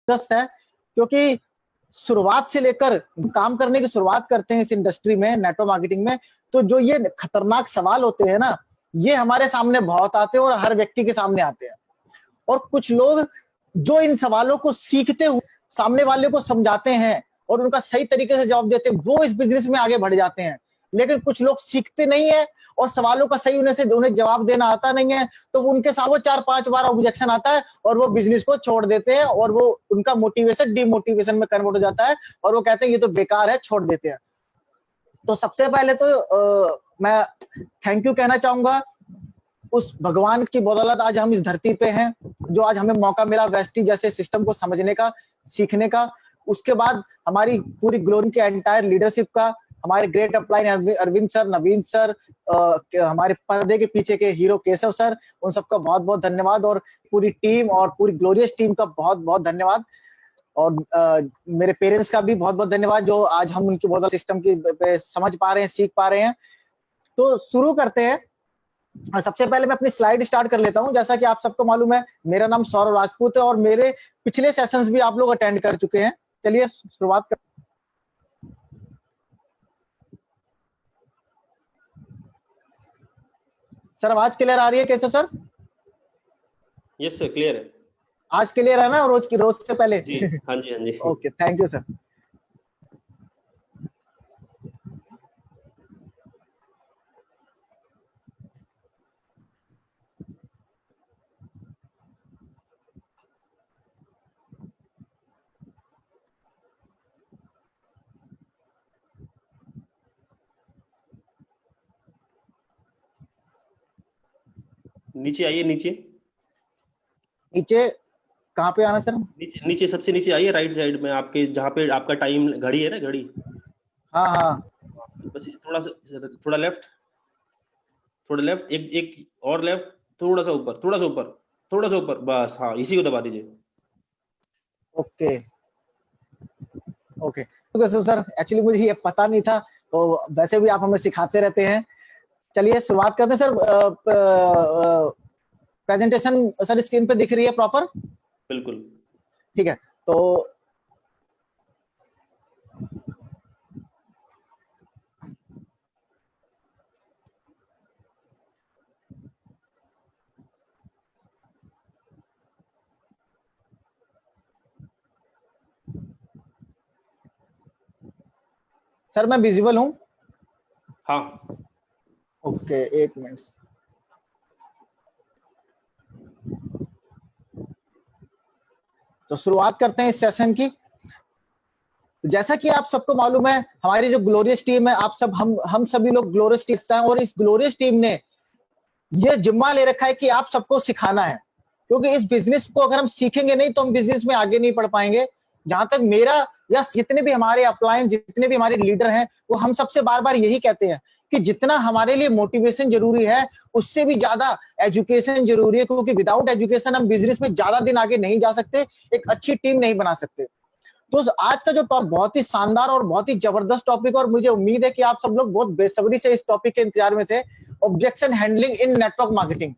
जबरदस्त है, क्योंकि शुरुआत से लेकर काम करने की शुरुआत करते हैं इस इंडस्ट्री में, नेटवर्क मार्केटिंग में, तो जो ये खतरनाक सवाल होते हैं ना, ये हमारे सामने बहुत आते हैं और हर व्यक्ति के सामने आते हैं। और कुछ लोग जो इन सवालों को सीखते हुए सामने वाले को समझाते हैं और उनका सही तरीके से जवाब देते हैं, वो इस बिजनेस में आगे बढ़ जाते हैं। लेकिन कुछ लोग सीखते नहीं है और सवालों का सही उन्हें जवाब देना आता नहीं है, तो उनके साथ वो 4-5 बार ऑब्जेक्शन आता है और वो बिजनेस को छोड़ देते हैं और वो उनका मोटिवेशन डिमोटिवेशन में कन्वर्ट हो जाता है और वो कहते हैं ये तो बेकार है, छोड़ देते हैं। तो सबसे पहले तो मैं थैंक यू कहना चाहूंगा उस भगवान की बदौलत आज हम इस धरती पे हैं, जो आज हमें मौका मिला वेस्टी जैसे सिस्टम को समझने का, सीखने का। उसके बाद हमारी पूरी ग्लोरी के एंटायर लीडरशिप का, हमारे ग्रेट अपलाइन अरविंद सर, नवीन सर, हमारे पर्दे के पीछे के हीरो केशव सर, उन सबका बहुत बहुत धन्यवाद और पूरी टीम और पूरी ग्लोरियस टीम का बहुत बहुत धन्यवाद। और मेरे पेरेंट्स का भी बहुत बहुत धन्यवाद, जो आज हम उनकी बदौलत सिस्टम की समझ पा रहे हैं, सीख पा रहे हैं। तो शुरू करते हैं। सबसे पहले मैं अपनी स्लाइड स्टार्ट कर लेता हूं। जैसा कि आप सबको मालूम है, मेरा नाम सौरभ राजपूत है और मेरे पिछले सेशंस भी आप लोग अटेंड कर चुके हैं। चलिए शुरुआत कर। सर आवाज क्लियर आ रही है कैसे सर? यस सर, क्लियर है। आज क्लियर है ना? रोज से पहले जी हाँ जी, हाँ जी। Okay, thank you sir. नीचे आइए, नीचे नीचे कहाँ पे आना सर? नीचे सबसे नीचे आइए, राइट साइड में आपके, जहाँ पे आपका टाइम घड़ी है ना, घड़ी। हाँ हाँ, बस थोड़ा लेफ्ट, एक और लेफ्ट, थोड़ा सा ऊपर, बस। हाँ, इसी को दबा दीजिए। Okay okay. सर एक्चुअली मुझे ये पता नहीं था, तो वैसे भी आप हमें सिखाते रहते हैं। चलिए शुरुआत करते हैं सर। प्रेजेंटेशन सर स्क्रीन पे दिख रही है प्रॉपर? बिल्कुल ठीक है। तो सर मैं विजिबल हूं? हाँ। ओके, एक मिनट। तो शुरुआत करते हैं इस सेशन की। जैसा कि आप सबको मालूम है, हमारी जो ग्लोरियस टीम है, आप सब हम सभी लोग ग्लोरियस टीम हैं और इस ग्लोरियस टीम ने ये जिम्मा ले रखा है कि आप सबको सिखाना है, क्योंकि इस बिजनेस को अगर हम सीखेंगे नहीं तो हम बिजनेस में आगे नहीं बढ़ पाएंगे। जहां तक मेरा या जितने भी हमारे अपलाइन, जितने भी हमारे लीडर हैं, वो हम सबसे बार बार यही कहते हैं कि जितना हमारे लिए मोटिवेशन जरूरी है, उससे भी ज्यादा एजुकेशन जरूरी है, क्योंकि विदाउट एजुकेशन हम बिजनेस में ज्यादा दिन आगे नहीं जा सकते, एक अच्छी टीम नहीं बना सकते। तो आज का जो टॉपिक बहुत ही शानदार और बहुत ही जबरदस्त टॉपिक, और मुझे उम्मीद है कि आप सब लोग बहुत बेसब्री से इस टॉपिक के इंतजार में थे। Objection handling in network marketing.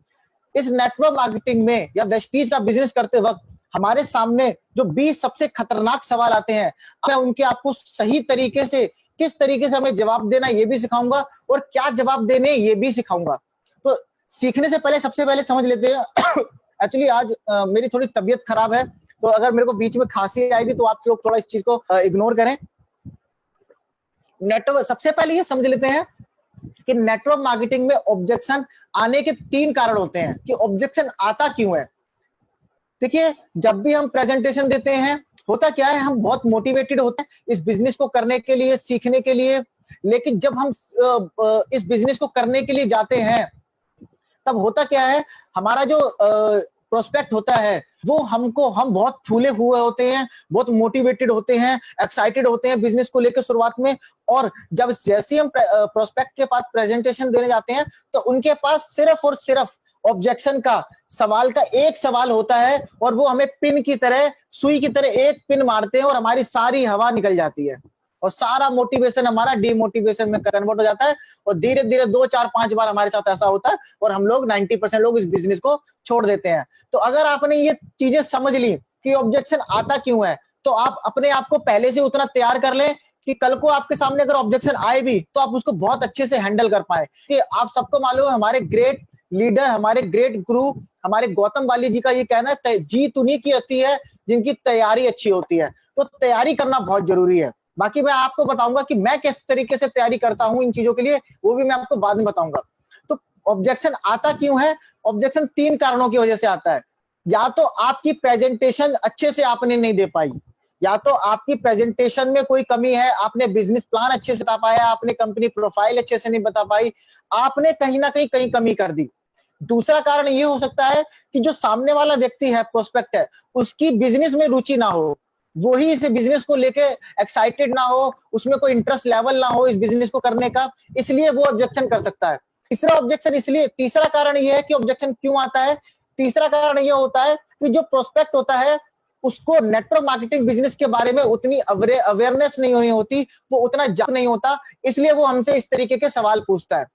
इस नेटवर्क मार्केटिंग में या वेस्टीज का बिजनेस करते वक्त हमारे सामने जो 20 सबसे खतरनाक सवाल आते हैं, मैं उनके आपको सही तरीके से, किस तरीके से हमें जवाब देना ये भी सिखाऊंगा और क्या जवाब देने ये भी सिखाऊंगा। तो सीखने से पहले सबसे पहले समझ लेते हैं। एक्चुअली आज मेरी थोड़ी तबीयत खराब है, तो अगर मेरे को बीच में खांसी आएगी तो आप लोग थोड़ा इस चीज को इग्नोर करें। नेटवर्क, सबसे पहले ये समझ लेते हैं कि नेटवर्क मार्केटिंग में ऑब्जेक्शन आने के 3 कारण होते हैं कि ऑब्जेक्शन आता क्यों है। देखिए, जब भी हम प्रेजेंटेशन देते हैं, होता क्या है, हम बहुत मोटिवेटेड होते हैं इस बिजनेस को करने के लिए, सीखने के लिए, लेकिन जब हम इस बिजनेस को करने के लिए जाते हैं, तब होता क्या है, हमारा जो प्रोस्पेक्ट होता है वो हम बहुत फूले हुए होते हैं, बहुत मोटिवेटेड होते हैं, एक्साइटेड होते हैं बिजनेस को लेकर शुरुआत में, और जब जैसे हम प्रोस्पेक्ट के पास प्रेजेंटेशन देने जाते हैं तो उनके पास सिर्फ और सिर्फ ऑब्जेक्शन का सवाल का एक सवाल होता है, और वो हमें पिन की तरह, सुई की तरह एक पिन मारते हैं और हमारी सारी हवा निकल जाती है और सारा मोटिवेशन हमारा डिमोटिवेशन में कन्वर्ट हो जाता है। और धीरे धीरे 2, 4, 5 बार हमारे साथ ऐसा होता है और हम लोग 90% लोग इस बिजनेस को छोड़ देते हैं। तो अगर आपने ये चीजें समझ ली कि ऑब्जेक्शन आता क्यों है, तो आप अपने आप को पहले से उतना तैयार कर लें कि कल को आपके सामने अगर ऑब्जेक्शन आए भी तो आप उसको बहुत अच्छे से हैंडल कर पाए। कि आप सबको मालूम है, हमारे ग्रेट लीडर, हमारे ग्रेट गुरु, हमारे गौतम वाली जी का ये कहना है, जीत उन्हीं की होती है जिनकी तैयारी अच्छी होती है। तो तैयारी करना बहुत जरूरी है। बाकी मैं आपको बताऊंगा कि मैं किस तरीके से तैयारी करता हूं इन चीजों के लिए, वो भी मैं आपको बाद में बताऊंगा। तो ऑब्जेक्शन आता क्यों है? ऑब्जेक्शन 3 कारणों की वजह से आता है। या तो आपकी प्रेजेंटेशन अच्छे से आपने नहीं दे पाई, या तो आपकी प्रेजेंटेशन में कोई कमी है, आपने बिजनेस प्लान अच्छे से बता पाया, आपने कंपनी प्रोफाइल अच्छे से नहीं बता पाई, आपने कहीं ना कहीं कमी कर दी। दूसरा कारण ये हो सकता है कि जो सामने वाला व्यक्ति है, प्रोस्पेक्ट है, उसकी बिजनेस में रुचि ना हो, वो ही इस बिजनेस को लेके एक्साइटेड ना हो, उसमें कोई इंटरेस्ट लेवल ना हो इस बिजनेस को करने का, इसलिए वो ऑब्जेक्शन कर सकता है। तीसरा कारण ये है कि ऑब्जेक्शन क्यों आता है। तीसरा कारण ये होता है कि जो प्रोस्पेक्ट होता है उसको नेटवर्क मार्केटिंग बिजनेस के बारे में उतनी अवेयरनेस नहीं होती, वो उतना जान नहीं होता, इसलिए वो हमसे इस तरीके के सवाल पूछता है।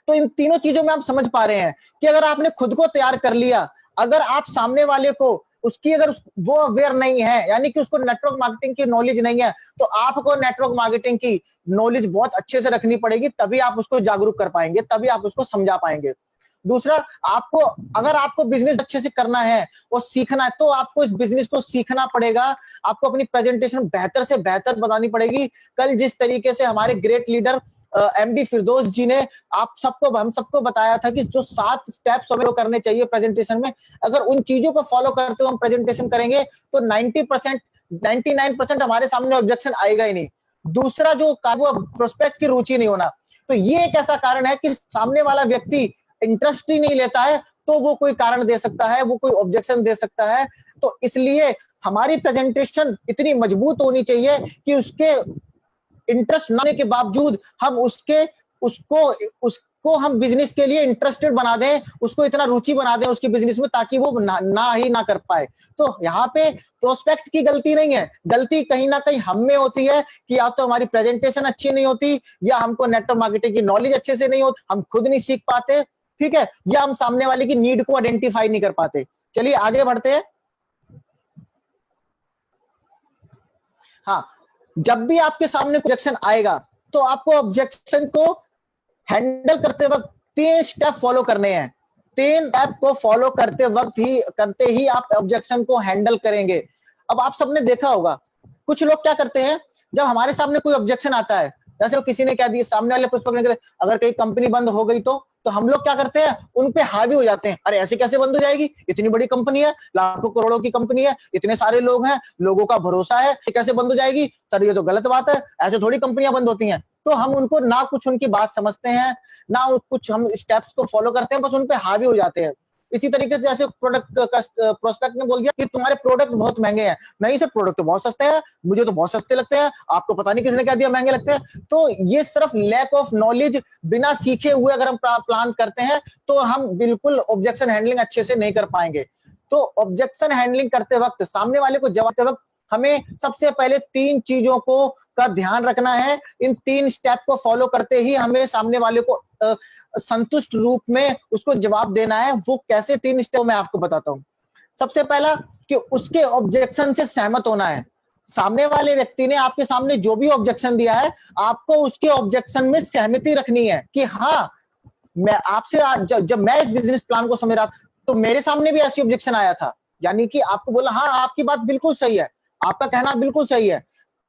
तो इन तीनों चीजों में आप समझ पा रहे हैं कि अगर आपने खुद को तैयार कर लिया, अगर आप सामने वाले को उसकी अगर वो अवेयर नहीं है, यानी कि उसको नेटवर्क मार्केटिंग की नॉलेज नहीं है, तो आपको नेटवर्क मार्केटिंग की नॉलेज बहुत अच्छे से रखनी पड़ेगी, तभी आप उसको जागरूक कर पाएंगे, तभी आप उसको समझा पाएंगे। दूसरा, आपको अगर आपको बिजनेस अच्छे से करना है और सीखना है, तो आपको इस बिजनेस को सीखना पड़ेगा, आपको अपनी प्रेजेंटेशन बेहतर से बेहतर बनानी पड़ेगी। कल जिस तरीके से हमारे ग्रेट लीडर एमडी फिरदौस जी ने हम सबको बताया था कि जो 7 स्टेप्स हमें करने चाहिए प्रेजेंटेशन में, अगर उन चीजों को फॉलो करते हुए हम प्रेजेंटेशन करेंगे तो 90% 99% हमारे सामने ऑब्जेक्शन आएगा ही नहीं। दूसरा जो वो प्रोस्पेक्ट की रुचि नहीं होना, तो ये एक ऐसा कारण है कि सामने वाला व्यक्ति इंटरेस्ट ही नहीं लेता है, तो वो कोई कारण दे सकता है, वो कोई ऑब्जेक्शन दे सकता है। तो इसलिए हमारी प्रेजेंटेशन इतनी मजबूत होनी चाहिए कि उसके इंटरेस्ट ना के बावजूद हम उसको हम बिजनेस के लिए इंटरेस्टेड बना दें, उसको इतना रुचि बना दें उसकी बिजनेस में, ताकि वो ना कर पाए। तो यहाँ पे प्रोस्पेक्ट की गलती नहीं है, गलती कहीं ना कहीं हम में होती है कि या तो हमारी प्रेजेंटेशन अच्छी नहीं होती, या हमको नेटवर्क मार्केटिंग की नॉलेज अच्छे से नहीं होती, हम खुद नहीं सीख पाते, ठीक है, या हम सामने वाले की नीड को आइडेंटिफाई नहीं कर पाते। चलिए आगे बढ़ते हैं। हाँ, जब भी आपके सामने ऑब्जेक्शन आएगा तो आपको ऑब्जेक्शन को हैंडल करते वक्त 3 स्टेप फॉलो करने हैं। 3 स्टेप को फॉलो करते ही आप ऑब्जेक्शन को हैंडल करेंगे। अब आप सबने देखा होगा, कुछ लोग क्या करते हैं, जब हमारे सामने कोई ऑब्जेक्शन आता है, जैसे किसी ने कह दिया, सामने वाले पुष्पक ने, अगर कहीं कंपनी बंद हो गई तो हम लोग क्या करते हैं, उन पे हावी हो जाते हैं। अरे ऐसे कैसे बंद हो जाएगी, इतनी बड़ी कंपनी है, लाखों करोड़ों की कंपनी है, इतने सारे लोग हैं, लोगों का भरोसा है, कैसे बंद हो जाएगी, सर ये तो गलत बात है, ऐसे थोड़ी कंपनियां बंद होती हैं। तो हम उनको ना कुछ उनकी बात समझते हैं, ना कुछ हम स्टेप्स को फॉलो करते हैं, बस उन पे हावी हो जाते हैं। इसी तरीके से जैसे प्रोस्पेक्ट ने बोल दिया कि तुम्हारे प्रोडक्ट बहुत महंगे हैं, नहीं सर प्रोडक्ट तो बहुत सस्ते हैं, मुझे तो बहुत सस्ते लगते हैं, आपको पता नहीं किसने क्या दिया महंगे लगते हैं। तो ये सिर्फ लैक ऑफ नॉलेज, बिना सीखे हुए अगर हम प्लान करते हैं तो हम बिल्कुल ऑब्जेक्शन हैंडलिंग अच्छे से नहीं कर पाएंगे। तो ऑब्जेक्शन हैंडलिंग करते वक्त, सामने वाले को जवाब देते वक्त, हमें सबसे पहले 3 चीजों को का ध्यान रखना है। इन 3 स्टेप को फॉलो करते ही हमें सामने वाले को संतुष्ट रूप में उसको जवाब देना है। वो कैसे 3 स्टेप मैं आपको बताता हूं। सबसे पहला कि उसके ऑब्जेक्शन से सहमत होना है। सामने वाले व्यक्ति ने आपके सामने जो भी ऑब्जेक्शन दिया है, आपको उसके ऑब्जेक्शन में सहमति रखनी है कि हाँ, मैं आपसे जब मैं इस बिजनेस प्लान को समझ रहा तो मेरे सामने भी ऐसी ऑब्जेक्शन आया था, यानी कि आपको बोला हाँ आपकी बात बिल्कुल सही है, आपका कहना बिल्कुल सही है,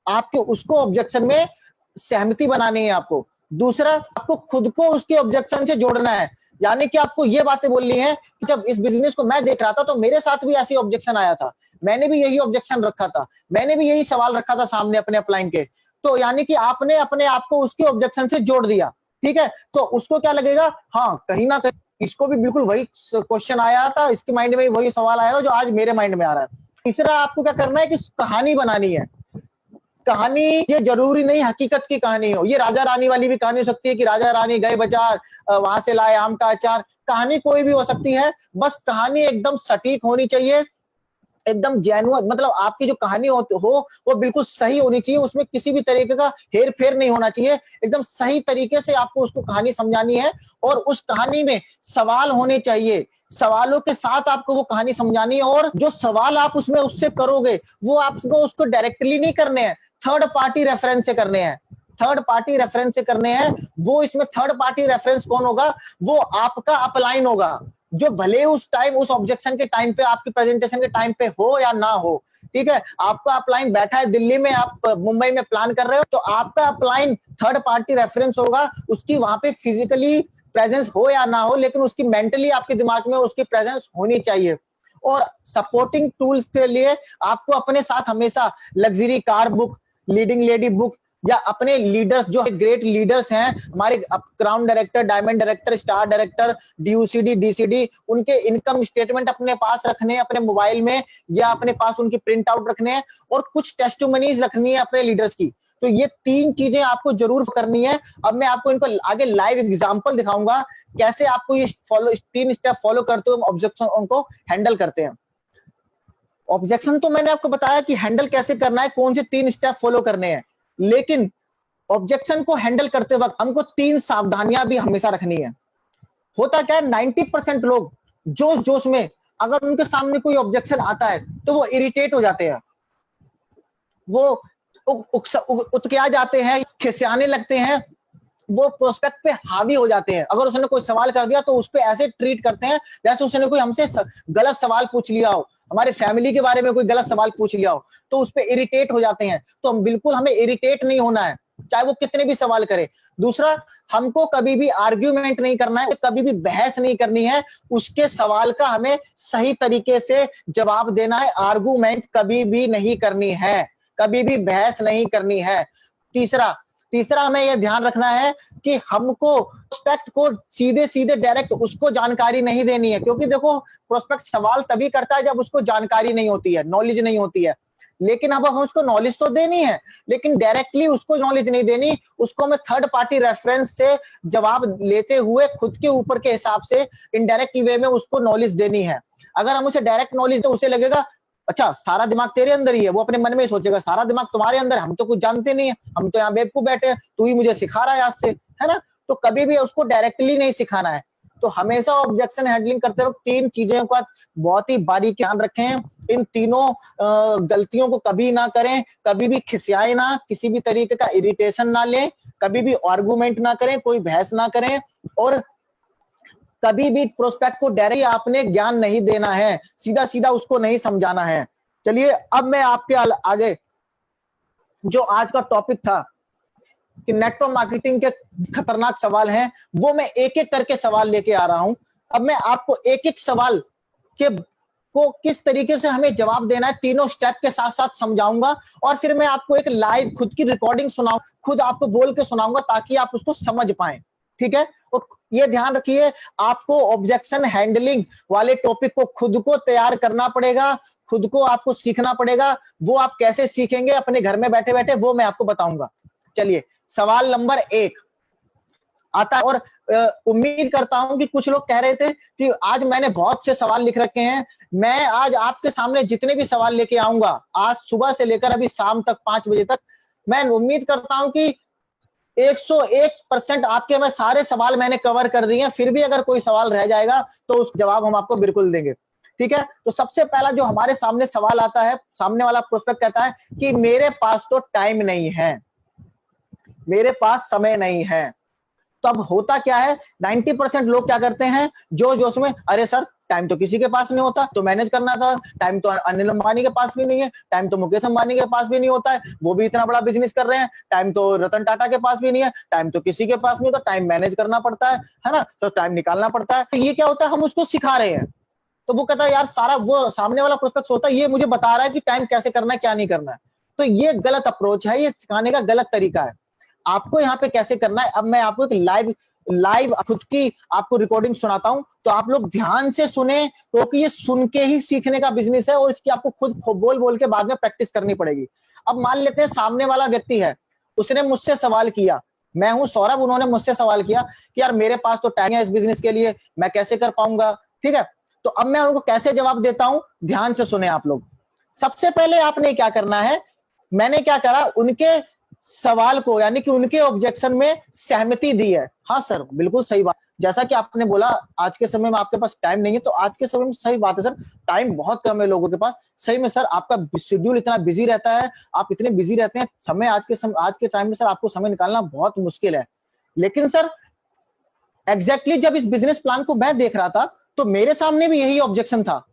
आपके उसको ऑब्जेक्शन में सहमति बनानी है आपको। दूसरा, आपको खुद को उसके ऑब्जेक्शन से जोड़ना है, यानी कि आपको ये बातें बोलनी है कि जब इस बिजनेस को मैं देख रहा था तो मेरे साथ भी ऐसी ऑब्जेक्शन आया था, मैंने भी यही ऑब्जेक्शन रखा था, मैंने भी यही सवाल रखा था सामने अपने अपलाइन के। तो यानी कि आपने अपने आप को उसके ऑब्जेक्शन से जोड़ दिया, ठीक है। तो उसको क्या लगेगा, हाँ कहीं ना कहीं इसको भी बिल्कुल वही क्वेश्चन आया था, इसके माइंड में वही सवाल आया था जो आज मेरे माइंड में आ रहा है। तीसरा, आपको क्या करना है कि कहानी बनानी है। कहानी ये जरूरी नहीं हकीकत की कहानी हो, ये राजा रानी वाली भी कहानी हो सकती है कि राजा रानी गए बाजार, वहां से लाए आम का अचार। कहानी कोई भी हो सकती है, बस कहानी एकदम सटीक होनी चाहिए, एकदम जेन्युइन, मतलब आपकी जो कहानी हो वो बिल्कुल सही होनी चाहिए, उसमें किसी भी तरीके का हेर फेर नहीं होना चाहिए, एकदम सही तरीके से आपको उसको कहानी समझानी है। और उस कहानी में सवाल होने चाहिए, सवालों के साथ आपको वो कहानी समझानी है, और जो सवाल आप उसमें उससे करोगे वो आपको उसको डायरेक्टली नहीं करने हैं, थर्ड पार्टी रेफरेंस से करने हैं, थर्ड पार्टी रेफरेंस से करने हैं। वो इसमें थर्ड पार्टी रेफरेंस कौन होगा? वो आपका अपलाइन होगा, जो भले उस टाइम, उस ऑब्जेक्शन के टाइम पे, आपकी प्रेजेंटेशन के टाइम पे हो या ना हो, ठीक है। आपका अपलाइन बैठा है दिल्ली में, आप मुंबई में प्लान कर रहे हो, तो आपका अपलाइन थर्ड पार्टी रेफरेंस होगा। उसकी वहां पे फिजिकली प्रेजेंस हो या ना हो, लेकिन उसकी मेंटली आपके दिमाग में उसकी प्रेजेंस होनी चाहिए। और सपोर्टिंग टूल्स के लिए आपको अपने साथ हमेशा luxury car book, leading lady book, या अपने लीडर्स जो ग्रेट लीडर्स हैं हमारे, crown director, diamond director, star director, DUCD, DCD, उनके इनकम स्टेटमेंट अपने पास रखने हैं अपने मोबाइल में, या अपने पास उनकी प्रिंट आउट रखने हैं, और कुछ टेस्टिमनीज रखनी है अपने लीडर्स की। तो ये 3 चीजें आपको जरूर करनी है। अब मैं आपको इनको आगे लाइव एग्जांपल दिखाऊंगा कैसे आपको ये 3 स्टेप फॉलो करते हुए ऑब्जेक्शन को हैंडल करते हैं। ऑब्जेक्शन तो मैंने आपको बताया कि हैंडल कैसे करना है, कौन से 3 स्टेप फॉलो करने हैं, लेकिन ऑब्जेक्शन को हैंडल करते वक्त हमको 3 सावधानियां भी हमेशा रखनी है। होता क्या है, 90% लोग जोश जोश में अगर उनके सामने कोई ऑब्जेक्शन आता है तो वो इरिटेट हो जाते हैं, वो उतकिया जाते हैं, खिसियाने लगते हैं, वो प्रोस्पेक्ट पे हावी हो जाते हैं। अगर उसने कोई सवाल कर दिया तो उस पे ऐसे ट्रीट करते हैं जैसे उसने कोई हमसे गलत सवाल पूछ लिया हो, हमारे फैमिली के बारे में कोई गलत सवाल पूछ लिया हो, तो उस पे इरिटेट हो जाते हैं। तो बिल्कुल हमें इरिटेट नहीं होना है, चाहे वो कितने भी सवाल करे। दूसरा, हमको कभी भी आर्ग्यूमेंट नहीं करना है, कभी भी बहस नहीं करनी है, उसके सवाल का हमें सही तरीके से जवाब देना है, आर्गूमेंट कभी भी नहीं करनी है, कभी भी बहस नहीं करनी है। तीसरा हमें यह ध्यान रखना है कि हमको प्रोस्पेक्ट को सीधे सीधे डायरेक्ट उसको जानकारी नहीं देनी है, क्योंकि देखो प्रोस्पेक्ट सवाल तभी करता है जब उसको जानकारी नहीं होती है, नॉलेज नहीं होती है। लेकिन अब हम उसको नॉलेज तो देनी है, लेकिन डायरेक्टली उसको नॉलेज नहीं देनी, उसको हमें थर्ड पार्टी रेफरेंस से जवाब लेते हुए खुद के ऊपर के हिसाब से इनडायरेक्ट वे में उसको नॉलेज देनी है। अगर हम उसे डायरेक्ट नॉलेज तो उसे लगेगा अच्छा सारा दिमाग तेरे अंदर ही है, वो अपने मन में सोचेगा सारा दिमाग तुम्हारे अंदर, हम तो कुछ जानते नहीं है, हम तो यहाँ बेवकूफ बैठे हैं, तू ही मुझे सिखा रहा है आज से, है ना। तो कभी भी उसको डायरेक्टली नहीं सिखाना है। तो हमेशा ऑब्जेक्शन हैंडलिंग करते वक्त 3 चीजें का बहुत ही बारीकी ध्यान रखें। इन तीनों गलतियों को कभी ना करें, कभी भी खिसियाए ना, किसी भी तरीके का इरिटेशन ना लें, कभी भी आर्गुमेंट ना करें, कोई बहस ना करें, और कभी भी प्रोस्पेक्ट को डायरेक्टली आपने ज्ञान नहीं देना है, सीधा सीधा उसको नहीं समझाना है। चलिए अब मैं आपके आगे जो आज का टॉपिक था कि नेटवर्क मार्केटिंग के खतरनाक सवाल हैं, वो मैं एक एक करके सवाल लेके आ रहा हूं। अब मैं आपको एक एक सवाल के को किस तरीके से हमें जवाब देना है तीनों स्टेप के साथ साथ समझाऊंगा, और फिर मैं आपको एक लाइव खुद की रिकॉर्डिंग सुनाऊं, खुद आपको बोल के सुनाऊंगा ताकि आप उसको समझ पाए, ठीक है। और ये ध्यान रखिए, आपको ऑब्जेक्शन हैंडलिंग वाले टॉपिक को खुद को तैयार करना पड़ेगा, खुद को आपको सीखना पड़ेगा। वो आप कैसे सीखेंगे अपने घर में बैठे बैठे, वो मैं आपको बताऊंगा। चलिए सवाल नंबर 1 आता है, और उम्मीद करता हूं कि कुछ लोग कह रहे थे कि आज मैंने बहुत से सवाल लिख रखे हैं, मैं आज आपके सामने जितने भी सवाल लेके आऊंगा आज सुबह से लेकर अभी शाम तक 5 बजे तक, मैं उम्मीद करता हूं कि 101% आपके मैं सारे सवाल मैंने कवर कर दिए हैं। फिर भी अगर कोई सवाल रह जाएगा तो उस जवाब हम आपको बिल्कुल देंगे, ठीक है। तो सबसे पहला जो हमारे सामने सवाल आता है, सामने वाला प्रोस्पेक्ट कहता है कि मेरे पास तो टाइम नहीं है, मेरे पास समय नहीं है। तो अब होता क्या है, 90% लोग क्या करते हैं, जो जोश में, अरे सर टाइम तो किसी के पास नहीं होता, तो मैनेज करना था, टाइम तो अनिल अंबानी के पास भी नहीं है, टाइम तो मुकेश अंबानी के पास भी नहीं होता है, वो भी इतना बड़ा बिजनेस कर रहे हैं, टाइम तो रतन टाटा के पास भी नहीं है, टाइम तो किसी के पास नहीं होता, टाइम मैनेज करना पड़ता है ना, तो टाइम निकालना पड़ता है। तो ये क्या होता है, हम उसको सिखा रहे हैं, तो वो कहता है यार सारा वो सामने वाला प्रोस्पेक्ट होता है, ये मुझे बता रहा है कि टाइम कैसे करना है क्या नहीं करना है। तो ये गलत अप्रोच है, ये सिखाने का गलत तरीका है। आपको यहाँ पे कैसे करना है, अब मैं आपको एक लाइव खुद की आपको रिकॉर्डिंग सुनाता हूं, तो आप लोग ध्यान से सुने, क्योंकि ये सुन के ही सीखने का बिजनेस है, और इसकी आपको खुद बोल बोल के बाद में प्रैक्टिस करनी पड़ेगी। अब मान लेते हैं सामने वाला व्यक्ति है, उसने मुझसे सवाल किया, मैं हूं सौरभ, उन्होंने मुझसे सवाल किया कि यार मेरे पास तो टाइम है इस बिजनेस के लिए, मैं कैसे कर पाऊंगा, ठीक है। तो अब मैं उनको कैसे जवाब देता हूं, ध्यान से सुने आप लोग। सबसे पहले आपने क्या करना है, मैंने क्या करा, उनके सवाल को यानी कि उनके ऑब्जेक्शन में सहमति दी है। हाँ सर बिल्कुल सही बात, जैसा कि आपने बोला आज के समय में आपके पास टाइम नहीं है, तो आज के समय में सही बात है सर, टाइम बहुत कम है लोगों के पास। सही में सर आपका शेड्यूल इतना बिजी रहता है, आप इतने बिजी रहते हैं, समय आज के टाइम में सर आपको समय निकालना बहुत मुश्किल है। लेकिन सर एग्जैक्टली जब इस बिजनेस प्लान को मैं देख रहा था तो मेरे सामने भी यही ऑब्जेक्शन था।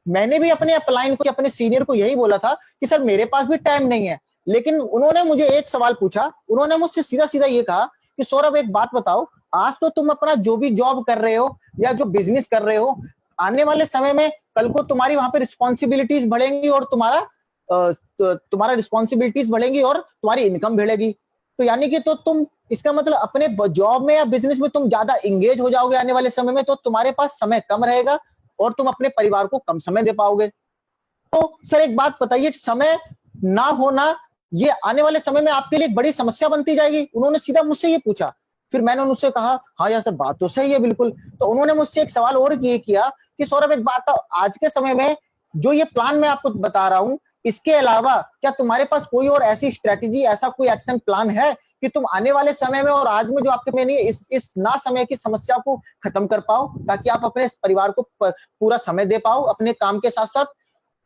मैंने भी अपने अपलाइन को, अपने सीनियर को यही बोला था कि सर मेरे पास भी टाइम नहीं है। लेकिन उन्होंने मुझे एक सवाल पूछा, उन्होंने मुझसे सीधा सीधा ये कहा कि सौरभ एक बात बताओ, आज तो तुम अपना जो भी जॉब कर रहे हो या जो बिजनेस कर रहे हो, आने वाले समय में कल को तुम्हारी वहां पे रिस्पॉन्सिबिलिटीज बढ़ेंगी और तुम्हारा रिस्पॉन्सिबिलिटीज बढ़ेंगी और तुम्हारी इनकम बढ़ेगी। तो यानी कि तो तुम, इसका मतलब अपने जॉब में या बिजनेस में तुम ज्यादा इंगेज हो जाओगे आने वाले समय में, तो तुम्हारे पास समय कम रहेगा और तुम अपने परिवार को कम समय दे पाओगे। तो सर एक बात बताइए, समय ना होना ये आने वाले समय में आपके लिए एक बड़ी समस्या बनती जाएगी? उन्होंने सीधा मुझसे ये पूछा। फिर मैंने उनसे कहा हाँ यार सर बात तो सही है बिल्कुल। तो उन्होंने मुझसे एक सवाल और ये किया कि सौरभ एक बात, आज के समय में जो ये प्लान मैं आपको बता रहा हूं, इसके अलावा क्या तुम्हारे पास कोई और ऐसी स्ट्रेटेजी, ऐसा कोई एक्शन प्लान है कि तुम आने वाले समय में और आज में जो आपके में नहीं इस ना समय की समस्या को खत्म कर पाओ, ताकि आप अपने परिवार को पूरा समय दे पाओ अपने काम के साथ साथ?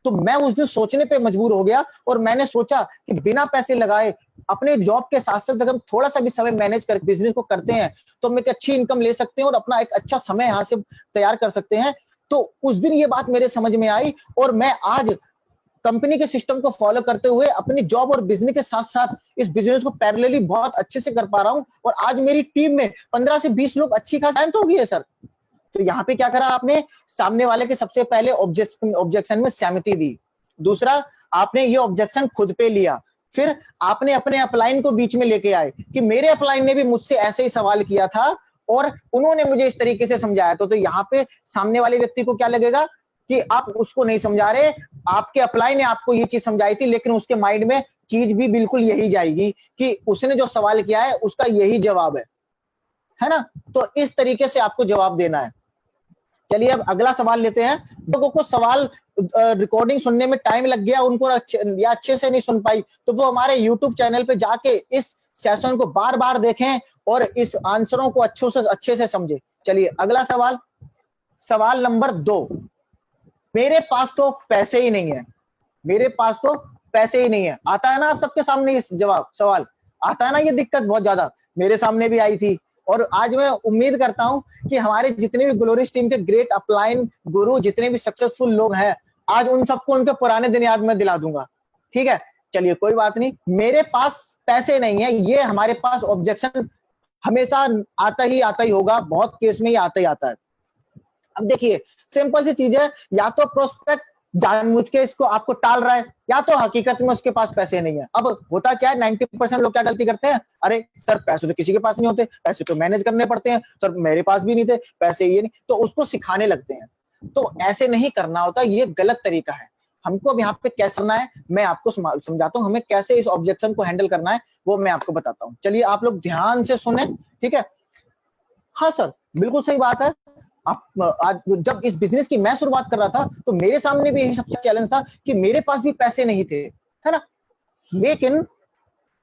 तो मैं उस दिन सोचने पे मजबूर हो गया और मैंने सोचा कि बिना पैसे लगाए अपने जॉब के साथ साथ अगर थोड़ा सा भी समय मैनेज कर बिजनेस को करते हैं तो हम एक अच्छी इनकम ले सकते हैं और अपना एक अच्छा समय यहाँ से तैयार कर सकते हैं। तो उस दिन ये बात मेरे समझ में आई और मैं आज कंपनी के सिस्टम को फॉलो करते हुए अपनी जॉब और बिजनेस के साथ साथ इस बिजनेस को पैरेलली बहुत अच्छे से कर पा रहा हूं। और आज मेरी टीम में 15 से 20 लोग अच्छी खासी हो गई है सर। तो यहाँ पे क्या करा आपने, सामने वाले के सबसे पहले ऑब्जेक्शन में सहमति दी, दूसरा आपने ये ऑब्जेक्शन खुद पे लिया, फिर आपने अपने अपलाइन को बीच में लेके आए कि मेरे अपलाइन ने भी मुझसे ऐसे ही सवाल किया था और उन्होंने मुझे इस तरीके से समझाया। तो यहाँ पे सामने वाले व्यक्ति को क्या लगेगा कि आप उसको नहीं समझा रहे, आपके अपलाइन ने आपको ये चीज समझाई थी, लेकिन उसके माइंड में चीज भी बिल्कुल यही जाएगी कि उसने जो सवाल किया है उसका यही जवाब है ना? तो इस तरीके से आपको जवाब देना है। चलिए अब अगला सवाल लेते हैं। लोगों को सवाल रिकॉर्डिंग सुनने में टाइम लग गया, उनको अच्छे से नहीं सुन पाई, तो वो हमारे YouTube चैनल पे जाके इस सेशन को बार बार देखें और इस आंसरों को अच्छे से समझे। चलिए अगला सवाल, सवाल नंबर 2, मेरे पास तो पैसे ही नहीं है, मेरे पास तो पैसे ही नहीं है। आता है ना आप सबके सामने इस जवाब सवाल आता है ना? ये दिक्कत बहुत ज्यादा मेरे सामने भी आई थी और आज मैं उम्मीद करता हूं कि हमारे जितने भी ग्लोरियस टीम के ग्रेट अपलाइन गुरु, जितने भी सक्सेसफुल लोग हैं, आज उन सबको उनके पुराने दिन याद मैं दिला दूंगा। ठीक है, चलिए कोई बात नहीं, मेरे पास पैसे नहीं है, ये हमारे पास ऑब्जेक्शन हमेशा आता ही होगा, बहुत केस में ही आता है। अब देखिए सिंपल सी चीज है, या तो प्रोस्पेक्ट जानबूझ के इसको आपको टाल रहा है या तो हकीकत में उसके पास पैसे नहीं है। अब होता क्या है, 90% लोग क्या गलती करते हैं, अरे सर पैसे तो किसी के पास नहीं होते, पैसे तो मैनेज करने पड़ते हैं, सर मेरे पास भी नहीं थे पैसे, ये नहीं, तो उसको सिखाने लगते हैं। तो ऐसे नहीं करना होता, ये गलत तरीका है। हमको अब यहाँ पे कैसे करना है मैं आपको समझाता हूँ, हमें कैसे इस ऑब्जेक्शन को हैंडल करना है वो मैं आपको बताता हूँ। चलिए आप लोग ध्यान से सुने, ठीक है? हाँ सर बिल्कुल सही बात है। आज जब इस बिजनेस की मैं शुरुआत कर रहा था तो मेरे सामने भी यही सबसे चैलेंज था कि मेरे पास भी पैसे नहीं थे, है ना? लेकिन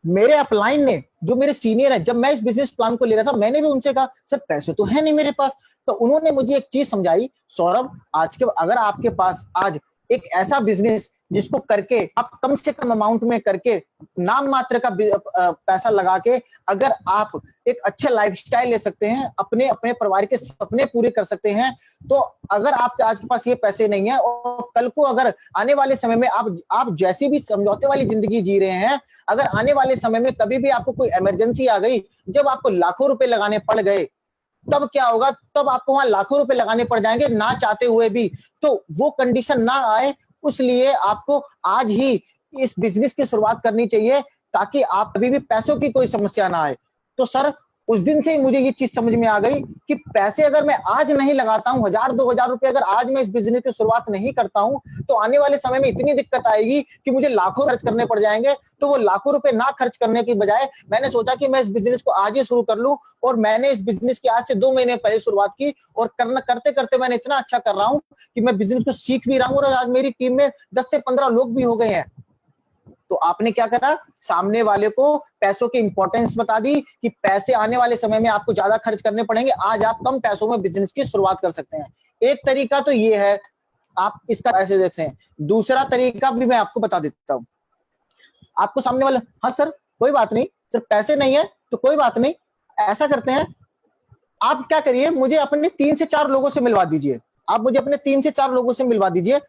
मेरे अपलाइन ने, जो मेरे सीनियर है, जब मैं इस बिजनेस प्लान को ले रहा था मैंने भी उनसे कहा सर पैसे तो है नहीं मेरे पास। तो उन्होंने मुझे एक चीज समझाई, सौरभ अगर आपके पास आज एक ऐसा बिजनेस जिसको करके आप कम से कम अमाउंट में करके नाम मात्र का पैसा लगा के अगर आप एक अच्छे लाइफस्टाइल ले सकते हैं, अपने परिवार के सपने पूरे कर सकते हैं, तो अगर आपके आज के पास ये पैसे नहीं है और कल को अगर आने वाले समय में आप जैसी भी समझौते वाली जिंदगी जी रहे हैं, अगर आने वाले समय में कभी भी आपको कोई इमरजेंसी आ गई, जब आपको लाखों रुपए लगाने पड़ गए, तब क्या होगा? तब आपको वहां लाखों रुपए लगाने पड़ जाएंगे ना चाहते हुए भी। तो वो कंडीशन ना आए, उसलिए आपको आज ही इस बिजनेस की शुरुआत करनी चाहिए ताकि आप कभी भी पैसों की कोई समस्या ना आए। तो सर उस दिन से ही मुझे ये चीज समझ में आ गई कि पैसे अगर मैं आज नहीं लगाता हूं, 1000-2000 रुपए अगर आज मैं इस बिजनेस की शुरुआत नहीं करता हूं, तो आने वाले समय में इतनी दिक्कत आएगी कि मुझे लाखों खर्च करने पड़ जाएंगे। तो वो लाखों रुपए ना खर्च करने की बजाय मैंने सोचा कि मैं इस बिजनेस को आज ही शुरू कर लूं और मैंने इस बिजनेस की आज से 2 महीने पहले शुरुआत की और करते करते मैंने इतना अच्छा कर रहा हूं कि मैं बिजनेस को सीख भी रहा हूं और आज मेरी टीम में 10 से 15 लोग भी हो गए हैं। तो आपने क्या करा, सामने वाले को पैसों की इंपॉर्टेंस बता दी कि पैसे आने वाले समय में आपको ज्यादा खर्च करने पड़ेंगे, आज आप कम पैसों में बिजनेस की शुरुआत कर सकते हैं। एक तरीका तो ये है, आप इसका ऐसे देखते हैं। दूसरा तरीका भी मैं आपको बता देता हूं। आपको सामने वाला, हाँ सर कोई बात नहीं, सिर्फ पैसे नहीं है तो कोई बात नहीं, ऐसा करते हैं, आप क्या करिए, मुझे अपने 3 से 4 लोगों से मिलवा दीजिए। आप मुझे अपने 3 से 4 लोगों से मिलवा दीजिए,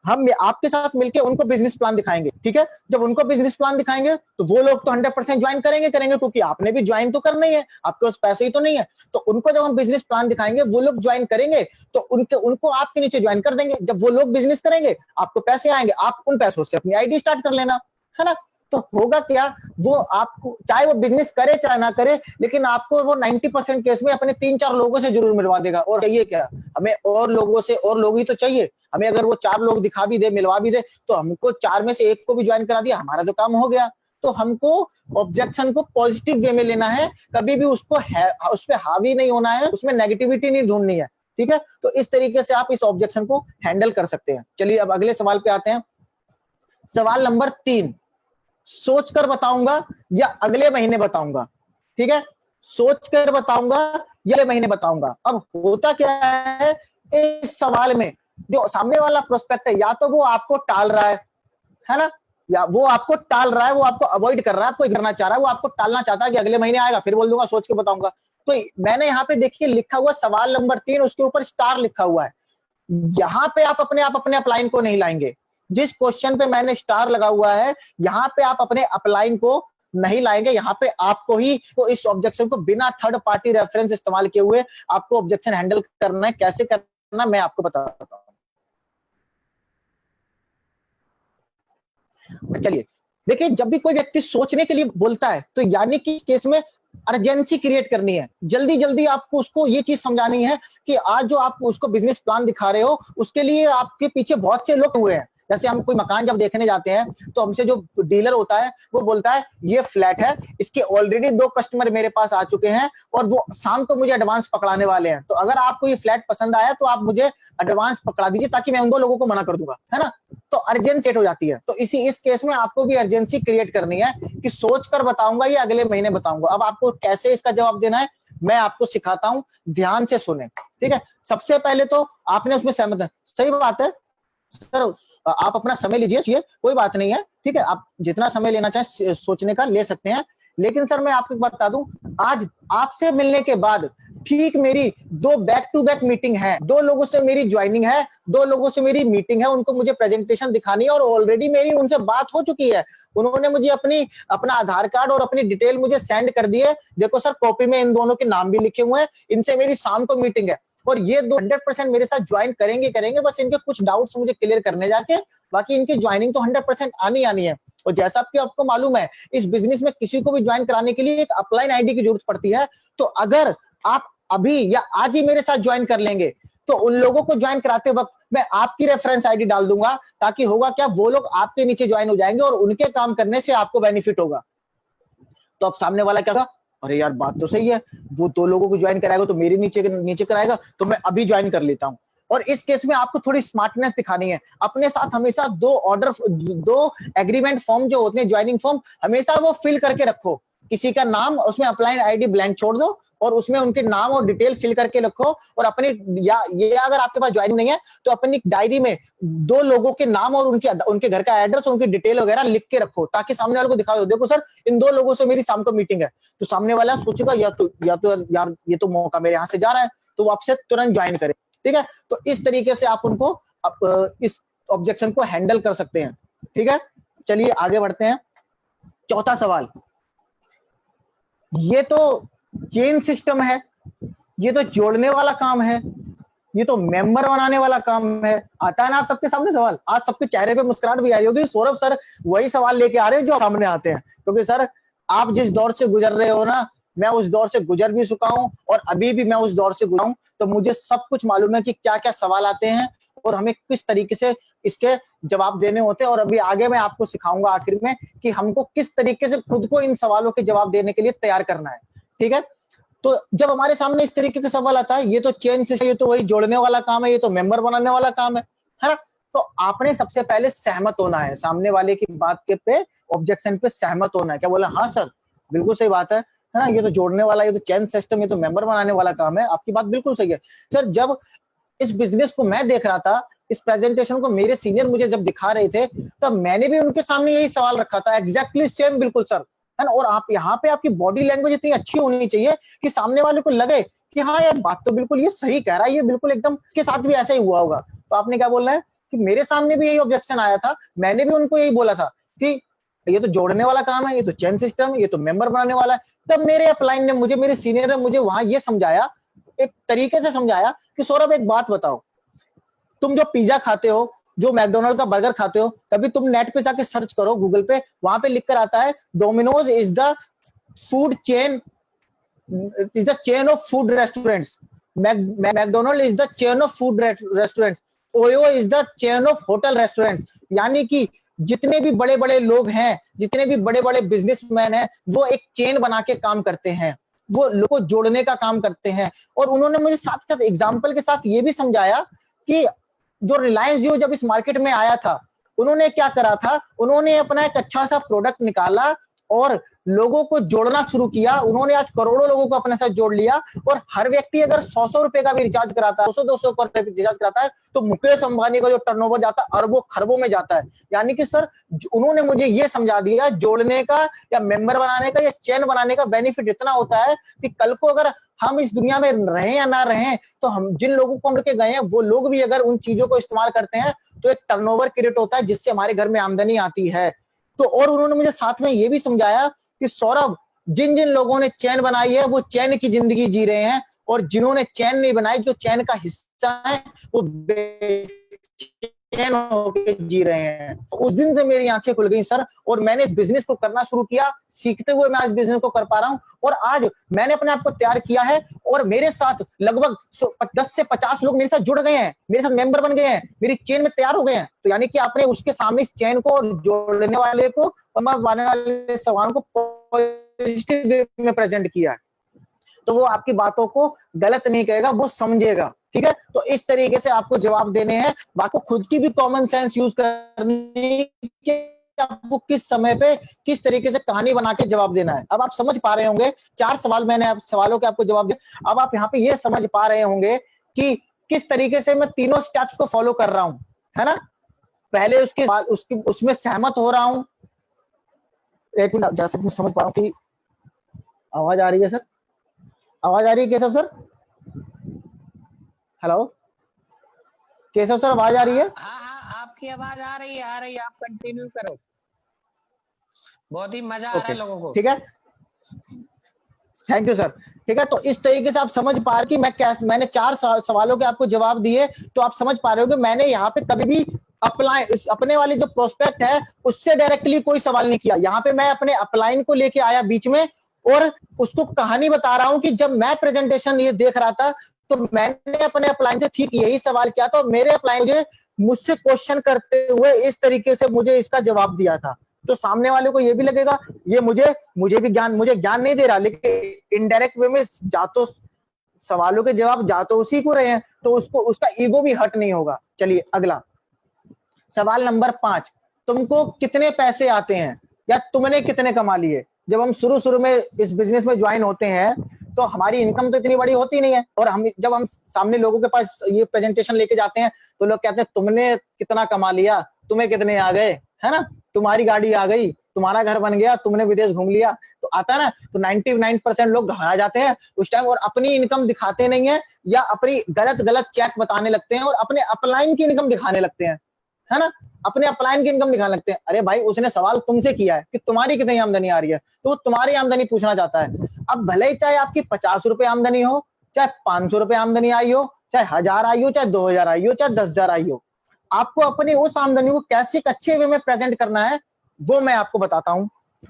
हम आपके साथ मिलकर उनको बिजनेस प्लान दिखाएंगे, ठीक है। जब उनको बिजनेस प्लान दिखाएंगे तो वो लोग तो 100% ज्वाइन करेंगे, क्योंकि आपने भी ज्वाइन तो करना ही है, आपके पास पैसे ही तो नहीं है। तो उनको जब हम बिजनेस प्लान दिखाएंगे, वो लोग ज्वाइन करेंगे, तो उनको आपके नीचे ज्वाइन कर देंगे। जब वो लोग बिजनेस करेंगे, आपको पैसे आएंगे, आप उन पैसों से अपनी आईडी स्टार्ट कर लेना, है ना। तो होगा क्या, वो आपको चाहे वो बिजनेस करे चाहे ना करे, लेकिन आपको वो 90% केस में अपने 3-4 लोगों से जरूर मिलवा देगा। और चाहिए क्या हमें, और लोगों से, और लोग ही तो चाहिए हमें। अगर वो 4 लोग दिखा भी दे, मिलवा भी दे, तो हमको 4 में से 1 को भी ज्वाइन करा दिया, हमारा तो काम हो गया। तो हमको ऑब्जेक्शन को पॉजिटिव वे में लेना है, कभी भी उसको उस पर हावी नहीं होना है, उसमें नेगेटिविटी नहीं ढूंढनी है, ठीक है। तो इस तरीके से आप इस ऑब्जेक्शन को हैंडल कर सकते हैं। चलिए अब अगले सवाल पे आते हैं। सवाल नंबर 3, सोचकर बताऊंगा या अगले महीने बताऊंगा, ठीक है। सोचकर बताऊंगा या अगले महीने बताऊंगा। अब होता क्या है इस सवाल में, जो सामने वाला प्रोस्पेक्ट है, या तो वो आपको टाल रहा है ना, या वो आपको टाल रहा है, वो आपको अवॉइड कर रहा है, आपको करना चाह रहा है, वो आपको टालना चाहता है कि अगले महीने आएगा फिर बोल दूंगा, सोच के बताऊंगा। तो मैंने यहाँ पे देखिए लिखा हुआ सवाल नंबर 3, उसके ऊपर स्टार लिखा हुआ है। यहाँ पे आप अपने अपलाइन को नहीं लाएंगे। जिस क्वेश्चन पे मैंने स्टार लगा हुआ है, यहाँ पे आप अपने अपलाइन को नहीं लाएंगे। यहाँ पे आपको ही तो इस ऑब्जेक्शन को बिना थर्ड पार्टी रेफरेंस इस्तेमाल किए हुए आपको ऑब्जेक्शन हैंडल करना है। कैसे करना मैं आपको बताता हूं। चलिए देखिए, जब भी कोई व्यक्ति सोचने के लिए बोलता है, तो यानी कि केस में अर्जेंसी क्रिएट करनी है, जल्दी जल्दी आपको उसको ये चीज समझानी है कि आज जो आप उसको बिजनेस प्लान दिखा रहे हो, उसके लिए आपके पीछे बहुत से लोग हुए हैं। जैसे हम कोई मकान जब देखने जाते हैं, तो हमसे जो डीलर होता है वो बोलता है ये फ्लैट है, इसके ऑलरेडी 2 कस्टमर मेरे पास आ चुके हैं और वो शाम को मुझे एडवांस पकड़ाने वाले हैं। तो अगर आपको ये फ्लैट पसंद आया तो आप मुझे एडवांस पकड़ा दीजिए, ताकि मैं उन 2 लोगों को मना कर दूंगा, है ना। तो अर्जेंसी हो जाती है। तो इस केस में आपको भी अर्जेंसी क्रिएट करनी है कि सोच कर बताऊंगा या अगले महीने बताऊंगा। अब आपको कैसे इसका जवाब देना है मैं आपको सिखाता हूं, ध्यान से सुने, ठीक है। सबसे पहले तो आपने उसमें सहमत, सही बात है सर, आप अपना समय लीजिए, कोई बात नहीं है, ठीक है। आप जितना समय लेना चाहें सोचने का ले सकते हैं। लेकिन सर मैं आपको बता दूं, आज आपसे मिलने के बाद ठीक मेरी 2 बैक टू बैक मीटिंग है, 2 लोगों से मेरी ज्वाइनिंग है, 2 लोगों से मेरी मीटिंग है, उनको मुझे प्रेजेंटेशन दिखानी है और ऑलरेडी मेरी उनसे बात हो चुकी है। उन्होंने मुझे अपना आधार कार्ड और अपनी डिटेल मुझे सेंड कर दी है। देखो सर, कॉपी में इन दोनों के नाम भी लिखे हुए हैं, इनसे मेरी शाम को मीटिंग है और ये 100% मेरे साथ ज्वाइन करेंगे। बस इनके कुछ डाउट्स मुझे क्लियर करने जाके, बाकी इनकी ज्वाइनिंग तो 100% आनी है। और जैसा कि आपको मालूम है, इस बिजनेस में किसी को भी ज्वाइन कराने के लिए एक अपलाइन आईडी की जरूरत पड़ती है। तो अगर आप अभी या आज ही मेरे साथ ज्वाइन कर लेंगे, तो उन लोगों को ज्वाइन कराते वक्त मैं आपकी रेफरेंस आईडी डाल दूंगा, ताकि होगा क्या, वो लोग आपके नीचे ज्वाइन हो जाएंगे और उनके काम करने से आपको बेनिफिट होगा। तो अब सामने वाला क्या, अरे यार बात तो सही है, वो 2 लोगों को ज्वाइन कराएगा तो मेरे नीचे कराएगा, तो मैं अभी ज्वाइन कर लेता हूं। और इस केस में आपको थोड़ी स्मार्टनेस दिखानी है। अपने साथ हमेशा 2 एग्रीमेंट फॉर्म जो होते हैं, ज्वाइनिंग फॉर्म, हमेशा वो फिल करके रखो। किसी का नाम, उसमें अपलाइन आईडी ब्लैंक छोड़ दो और उसमें उनके नाम और डिटेल फिल करके रखो। और अपनी ये अगर आपके पास ज्वाइनिंग नहीं है तो अपनी डायरी में 2 लोगों के नाम और उनके घर का एड्रेस, उनकी डिटेल वगैरह लिख के रखो, ताकि सामने वाले को दिखा दो, देखो सर इन 2 लोगों से मेरी शाम को मीटिंग है। तो सामने वाला सोचेगा या तो यार ये तो मौका मेरे यहाँ से जा रहा है, तो वो आपसे तुरंत ज्वाइन करे, ठीक है। तो इस तरीके से आप उनको इस ऑब्जेक्शन को हैंडल कर सकते हैं, ठीक है। चलिए आगे बढ़ते हैं। चौथा सवाल, ये तो चेन सिस्टम है, ये तो जोड़ने वाला काम है, ये तो मेंबर बनाने वाला काम है। आता है ना आप सबके सामने सवाल, आज सबके चेहरे पे मुस्कुराहट भी आ रही होगी। सौरभ सर वही सवाल लेके आ रहे हैं जो सामने आते हैं, क्योंकि सर आप जिस दौर से गुजर रहे हो ना, मैं उस दौर से गुजर भी चुका हूं और अभी भी मैं उस दौर से गुजरा हूं। तो मुझे सब कुछ मालूम है कि क्या क्या सवाल आते हैं और हमें किस तरीके से इसके जवाब देने होते हैं। और अभी आगे मैं आपको सिखाऊंगा आखिर में कि हमको किस तरीके से खुद को इन सवालों के जवाब देने के लिए तैयार करना है, ठीक है। तो जब हमारे सामने इस तरीके का सवाल आता है, ये तो चेन से, ये तो वही जोड़ने वाला काम है, ये तो मेंबर बनाने वाला काम है ना। तो आपने सबसे पहले सहमत होना है, सामने वाले की बात के पे, ऑब्जेक्शन पे सहमत होना है। क्या बोला? हाँ सर, बिल्कुल सही बात है ना, ये तो जोड़ने वाला, ये तो चेन सिस्टम, ये तो मेंबर बनाने वाला काम है, आपकी बात बिल्कुल सही है। सर जब इस बिजनेस को मैं देख रहा था, इस प्रेजेंटेशन को मेरे सीनियर मुझे जब दिखा रहे थे, तब मैंने भी उनके सामने यही सवाल रखा था, एग्जैक्टली सेम, बिल्कुल सर, है ना। और आप यहाँ पे आपकी बॉडी लैंग्वेज इतनी अच्छी होनी चाहिए कि सामने वाले को लगे कि हाँ यार बात तो बिल्कुल ये सही कह रहा है, ये बिल्कुल एकदम के साथ भी ऐसा ही हुआ होगा। तो आपने क्या बोलना है कि मेरे सामने भी यही ऑब्जेक्शन आया था, मैंने भी उनको यही बोला था कि ये तो जोड़ने वाला काम है, ये तो चेन सिस्टम है, ये तो मेंबर बनाने वाला है। तब मेरे अपलाइन ने मुझे, मेरे सीनियर ने मुझे वहां ये समझाया, एक तरीके से समझाया कि सौरभ एक बात बताओ, तुम जो पिज्जा खाते हो, जो मैकडोनल्ड का बर्गर खाते हो, कभी तुम नेट पे जाके सर्च करो गूगल पे, वहां पे लिख कर आता है Domino's is the food chain, is the chain of food restaurants, McDonald is the chain of food restaurants, OYO is the chain of hotel restaurants. यानी कि जितने भी बड़े बड़े लोग हैं, जितने भी बड़े बड़े बिजनेसमैन हैं, वो एक चेन बना के काम करते हैं, वो लोगों को जोड़ने का काम करते हैं। और उन्होंने मुझे साथ साथ एग्जाम्पल के साथ ये भी समझाया कि जो रिलायंस जियो जब इस मार्केट में आया था, उन्होंने क्या करा था, उन्होंने अपना एक अच्छा सा प्रोडक्ट निकाला और लोगों को जोड़ना शुरू किया। उन्होंने आज करोड़ों लोगों को अपने साथ जोड़ लिया, और हर व्यक्ति अगर 100 रुपए का भी रिचार्ज कराता है, 200 का रिचार्ज कराता है, तो मुकेश अंबानी का जो टर्नओवर जाता है अरबों खरबों में जाता है। यानी कि सर उन्होंने मुझे ये समझा दिया, जोड़ने का या मेंबर बनाने का या चेन बनाने का बेनिफिट इतना होता है कि कल को अगर हम इस दुनिया में रहें या ना रहें, तो हम जिन लोगों को लेके गए हैं वो लोग भी अगर उन चीजों को इस्तेमाल करते हैं, तो एक टर्नओवर क्रिएट होता है जिससे हमारे घर में आमदनी आती है। तो और उन्होंने मुझे साथ में ये भी समझाया कि सौरभ, जिन जिन लोगों ने चैन बनाई है वो चैन की जिंदगी जी रहे हैं, और जिन्होंने चैन नहीं बनाई, जो चैन का हिस्सा है, वो बेचैन होकर जी रहे हैं। उस दिन से मेरी आंखें खुल गई सर, और मैंने इस बिजनेस को करना शुरू किया। सीखते हुए मैं आज बिजनेस को कर पा रहा हूं, और आज मैंने अपने आप को तैयार किया है, और मेरे साथ लगभग 10 से 50 लोग मेरे साथ जुड़ गए हैं, मेरे साथ मेंबर बन गए हैं, मेरी चेन में तैयार हो गए हैं। तो यानी कि आपने उसके सामने इस चैन को जोड़ने वाले को और आने वाले सवालों को पॉजिटिव वे में प्रेजेंट किया है, तो वो आपकी बातों को गलत नहीं कहेगा, वो समझेगा। ठीक है, तो इस तरीके से आपको जवाब देने हैं। आपको खुद की भी कॉमन सेंस यूज करनी कि आपको किस समय पे किस तरीके से कहानी बना के जवाब देना है। अब आप समझ पा रहे होंगे, 4 सवाल मैंने सवालों के आपको जवाब दिया। अब आप यहाँ पे ये समझ पा रहे होंगे कि किस तरीके से मैं तीनों स्टेप्स को फॉलो कर रहा हूं, है ना। पहले उसमें सहमत हो रहा हूं। एक मिनट, जैसे मैं समझ पा रहा हूँ कि आवाज आ रही है सर, आवाज आ रही है Keshav sir? Hello Keshav sir, आवाज आ रही है? हाँ, आपकी आवाज आ रही है, आप कंटिन्यू करो। बहुत ही मजा आ रहा है लोगों को। ठीक है, थैंक यू सर। ठीक है, तो इस तरीके से आप समझ पा रहे कि मैंने 4 सवालों के आपको जवाब दिए, तो आप समझ पा रहे हो कि मैंने यहाँ पे कभी भी अपने वाली जो प्रोस्पेक्ट है उससे डायरेक्टली कोई सवाल नहीं किया। यहाँ पे मैं अपने अपलाइन को लेके आया बीच में, और उसको कहानी बता रहा हूं कि जब मैं प्रेजेंटेशन ये देख रहा था, तो मैंने अपने अपलाइन से ठीक यही सवाल किया था, और मेरे अपलाइन मुझसे क्वेश्चन करते हुए इस तरीके से मुझे इसका जवाब दिया था। तो सामने वाले को ये भी लगेगा ये मुझे ज्ञान नहीं दे रहा, लेकिन इनडायरेक्ट वे में जा तो सवालों के जवाब जा तो उसी को रहे हैं, तो उसका ईगो भी हर्ट नहीं होगा। चलिए अगला सवाल नंबर 5, तुमको कितने पैसे आते हैं या तुमने कितने कमा लिए? जब हम शुरू में इस बिजनेस में ज्वाइन होते हैं, तो हमारी इनकम तो इतनी बड़ी होती नहीं है, और जब हम सामने लोगों के पास ये प्रेजेंटेशन लेके जाते हैं, तो लोग कहते हैं तुमने कितना कमा लिया, तुम्हें कितने आ गए, है ना, तुम्हारी गाड़ी आ गई, तुम्हारा घर बन गया, तुमने विदेश घूम लिया, तो आता है ना। तो 99% लोग घबरा जाते हैं उस टाइम, और अपनी इनकम दिखाते नहीं है, या अपनी गलत चेक बताने लगते हैं, और अपने अपलाइन की इनकम दिखाने लगते हैं, है ना, अपने अपलाइन की इनकम दिखाने लगते हैं। अरे भाई, उसने सवाल तुमसे किया है कि तुम्हारी कितनी आमदनी आ रही है, तो वो तुम्हारी आमदनी पूछना चाहता है। अब भले ही चाहे आपकी 50 रुपए आमदनी हो, चाहे 500 रुपए आमदनी आई हो, चाहे 1000 आई हो, चाहे 2000 आई हो, चाहे 10,000 आई हो, आपको अपनी उस आमदनी को कैसे एक अच्छे वे में प्रेजेंट करना है, वो मैं आपको बताता हूं।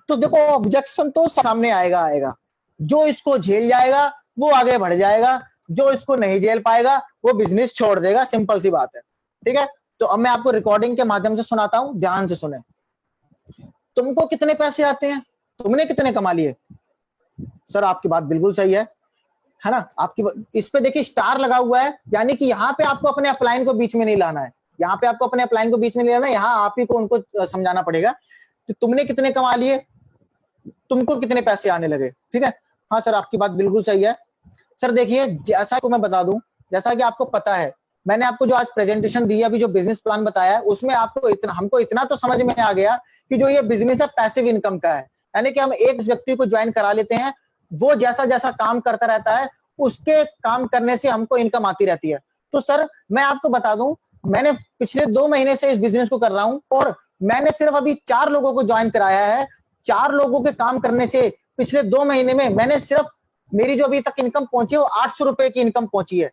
तो देखो, ऑब्जेक्शन तो सामने आएगा, जो इसको झेल जाएगा वो आगे बढ़ जाएगा, जो इसको नहीं झेल पाएगा वो बिजनेस छोड़ देगा, सिंपल सी बात है। ठीक है, तो अब मैं आपको रिकॉर्डिंग के माध्यम से सुनाता हूं, ध्यान से सुने। तुमको कितने पैसे आते हैं, तुमने कितने कमा लिए? सर आपकी बात बिल्कुल सही है ना। आपकी इस पे देखिए स्टार लगा हुआ है, यानी कि यहाँ पे आपको अपने अपलाइन को बीच में नहीं लाना है। यहाँ पे आपको अपने अपलाइन को बीच में ले लेना, यहाँ आप ही को उनको समझाना पड़ेगा कि तुमने कितने कमा लिए, तुमको कितने पैसे आने लगे, ठीक है। हाँ सर, आपकी बात बिल्कुल सही है। सर देखिए, जैसा को मैं बता दूं, जैसा कि आपको पता है, मैंने आपको जो आज प्रेजेंटेशन दी, अभी जो बिजनेस प्लान बताया है, उसमें आपको हमको इतना तो समझ में आ गया कि जो ये बिजनेस है पैसिव इनकम का है, यानी कि हम एक व्यक्ति को ज्वाइन करा लेते हैं, वो जैसा जैसा काम करता रहता है, उसके काम करने से हमको इनकम आती रहती है। तो सर मैं आपको बता दूं, मैंने पिछले 2 महीने से इस बिजनेस को कर रहा हूं और मैंने सिर्फ अभी 4 लोगों को ज्वाइन कराया है। 4 लोगों के काम करने से पिछले 2 महीने में मैंने सिर्फ, मेरी जो अभी तक इनकम पहुंची है वो 800 रुपए की इनकम पहुंची है।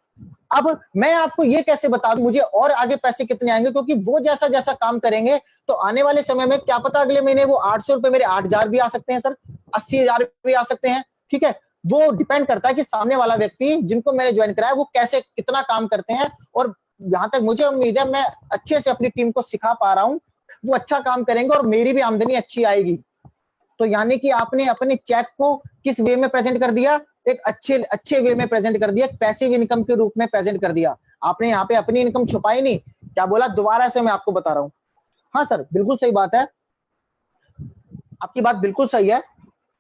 अब मैं आपको ये कैसे बता दूं मुझे और आगे पैसे कितने आएंगे, क्योंकि वो जैसा जैसा काम करेंगे तो आने वाले समय में क्या पता अगले महीने वो 800 रुपए मेरे 8,000 भी आ सकते हैं सर, 80,000 भी आ सकते हैं, ठीक है। वो डिपेंड करता है कि सामने वाला व्यक्ति जिनको मैंने ज्वाइन कराया वो कैसे कितना काम करते हैं, और जहां तक मुझे उम्मीद है मैं अच्छे से अपनी टीम को सिखा पा रहा हूं, वो अच्छा काम करेंगे और मेरी भी आमदनी अच्छी आएगी। तो यानी कि आपने अपने चेक को किस वे में प्रेजेंट कर दिया, एक अच्छे वे में प्रेजेंट कर दिया, पैसिव इनकम के रूप में प्रेजेंट कर दिया आपने। यहाँ पे अपनी इनकम छुपाई नहीं, क्या बोला, दोबारा से मैं आपको बता रहा हूँ। हाँ सर, बिल्कुल सही बात है, आपकी बात बिल्कुल सही है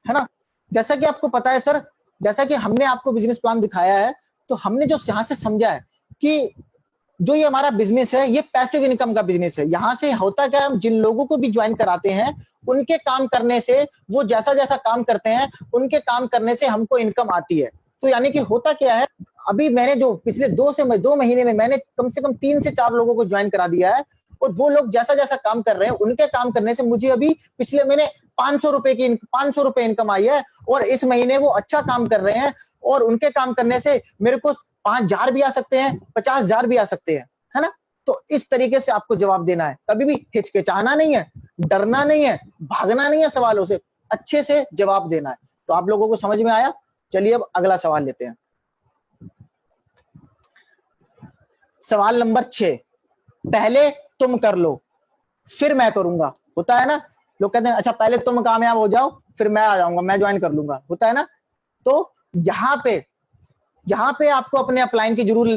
ना। जैसा कि आपको पता है सर, जैसा कि हमने आपको बिजनेस प्लान दिखाया है, तो हमने जो यहाँ से समझा है कि जो ये हमारा बिजनेस है ये पैसिव इनकम का बिजनेस है। यहाँ से होता क्या, हम जिन लोगों को भी ज्वाइन कराते हैं उनके काम करने से, वो जैसा जैसा काम करते हैं उनके काम करने से हमको इनकम आती है। तो यानी कि होता क्या है, अभी मैंने जो पिछले 2 महीने में मैंने कम से कम 3 से 4 लोगों को ज्वाइन करा दिया है, और वो लोग जैसा जैसा काम कर रहे हैं उनके काम करने से मुझे अभी पिछले महीने 500 रुपए इनकम आई है, और इस महीने वो अच्छा काम कर रहे हैं और उनके काम करने से मेरे को 5,000 भी आ सकते हैं, 50,000 भी आ सकते हैं, है ना। तो इस तरीके से आपको जवाब देना है, कभी भी हिचकिचाना नहीं है, डरना नहीं है, भागना नहीं है सवालों से, अच्छे से जवाब देना है। तो आप लोगों को समझ में आया। चलिए अब अगला सवाल लेते हैं। सवाल नंबर 6, पहले तुम कर लो फिर मैं करूंगा, होता है ना। लोग कहते हैं अच्छा पहले तुम कामयाब हो जाओ फिर मैं आ जाऊंगा, मैं ज्वाइन कर लूंगा, होता है ना। तो यहाँ पे आपको अपने अपलाइन की जरूर,